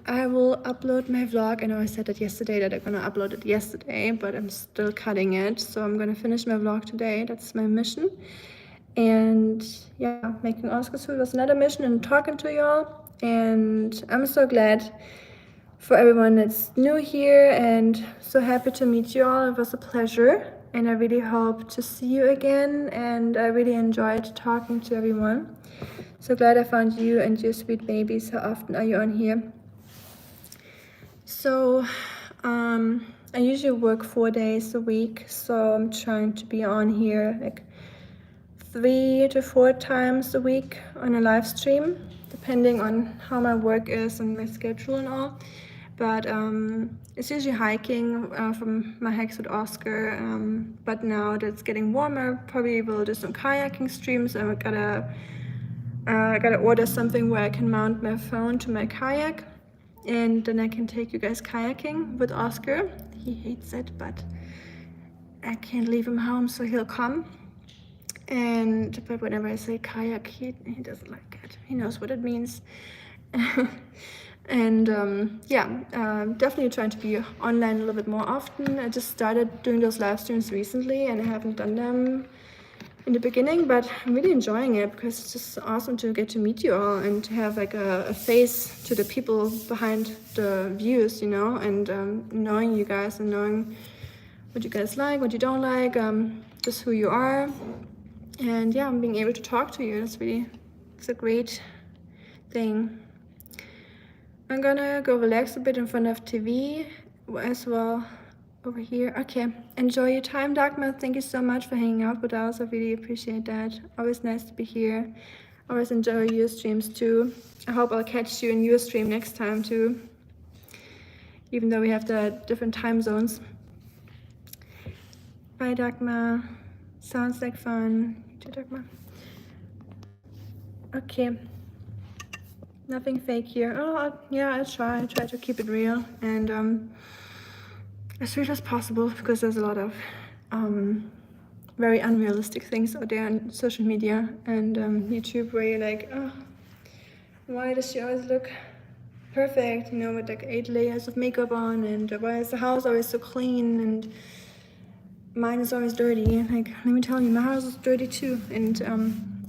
I will upload my vlog. I know I said that yesterday, that I'm gonna upload it yesterday, but I'm still cutting it. So I'm gonna finish my vlog today. That's my mission. And yeah, making Oscar's food was another mission, and talking to y'all. And I'm so glad for everyone that's new here, and so happy to meet you all. It was a pleasure, and I really hope to see you again, and I really enjoyed talking to everyone. So glad I found you and your sweet babies. How often are you on here? So I usually work 4 days a week, so I'm trying to be on here like 3 to 4 times a week on a live stream, depending on how my work is and my schedule and all. But it's usually hiking from my hikes with Oskar. But now that it's getting warmer, probably will do some kayaking streams. I gotta order something where I can mount my phone to my kayak, and then I can take you guys kayaking with Oskar. He hates it, but I can't leave him home, so he'll come. But whenever I say kayak, he doesn't like it. He knows what it means. And definitely trying to be online a little bit more often. I just started doing those live streams recently, and I haven't done them in the beginning, but I'm really enjoying it, because it's just awesome to get to meet you all and to have like a face to the people behind the views, you know, and knowing you guys and knowing what you guys like, what you don't like, just who you are. And yeah, I'm being able to talk to you. It's a great thing. I'm gonna go relax a bit in front of TV as well over here. Okay, enjoy your time, Dagmar. Thank you so much for hanging out with us. I really appreciate that. Always nice to be here. Always enjoy your streams too. I hope I'll catch you in your stream next time too, even though we have the different time zones. Bye, Dagmar. Sounds like fun. You too, Dagmar. Okay. Nothing fake here. Oh, yeah, I try to keep it real and as real as possible, because there's a lot of very unrealistic things out there on social media and YouTube, where you're like, oh, why does she always look perfect, you know, with like 8 layers of makeup on, and why is the house always so clean and mine is always dirty? Like, let me tell you, my house is dirty too, and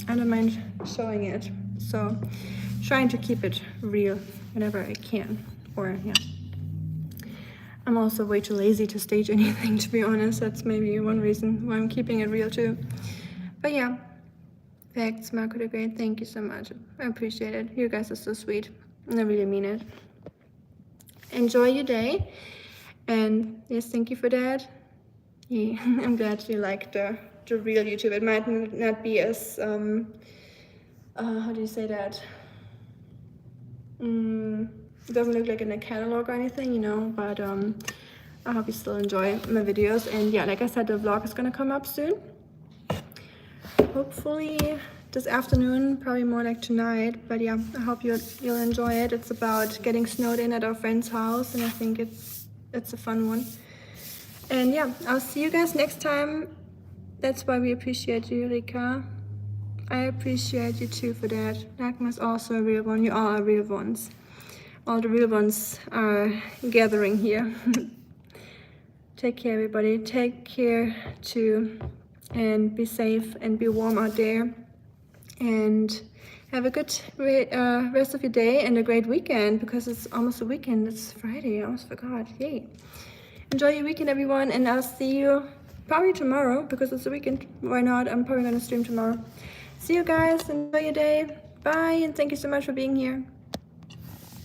I don't mind showing it. So trying to keep it real whenever I can, or yeah. I'm also way too lazy to stage anything, to be honest. That's maybe one reason why I'm keeping it real too. But yeah, thanks, Marco the Great. Thank you so much. I appreciate it. You guys are so sweet, and I really mean it. Enjoy your day, and yes, thank you for that. Yeah, I'm glad you like the real YouTube. It might not be as how do you say that? It doesn't look like in a catalog or anything, you know, but I hope you still enjoy my videos. And yeah, like I said, the vlog is gonna come up soon. Hopefully this afternoon, probably more like tonight. But yeah, I hope you'll enjoy it. It's about getting snowed in at our friend's house, and I think it's a fun one. And yeah, I'll see you guys next time. That's why we appreciate you, Rika. I appreciate you too for that. Dagmar's also a real one. You all are real ones. All the real ones are gathering here. Take care, everybody. Take care too. And be safe and be warm out there. And have a good rest of your day and a great weekend, because it's almost a weekend. It's Friday. I almost forgot. Yay. Enjoy your weekend, everyone. And I'll see you probably tomorrow, because it's a weekend. Why not? I'm probably going to stream tomorrow. See you guys. Enjoy your day. Bye. And thank you so much for being here.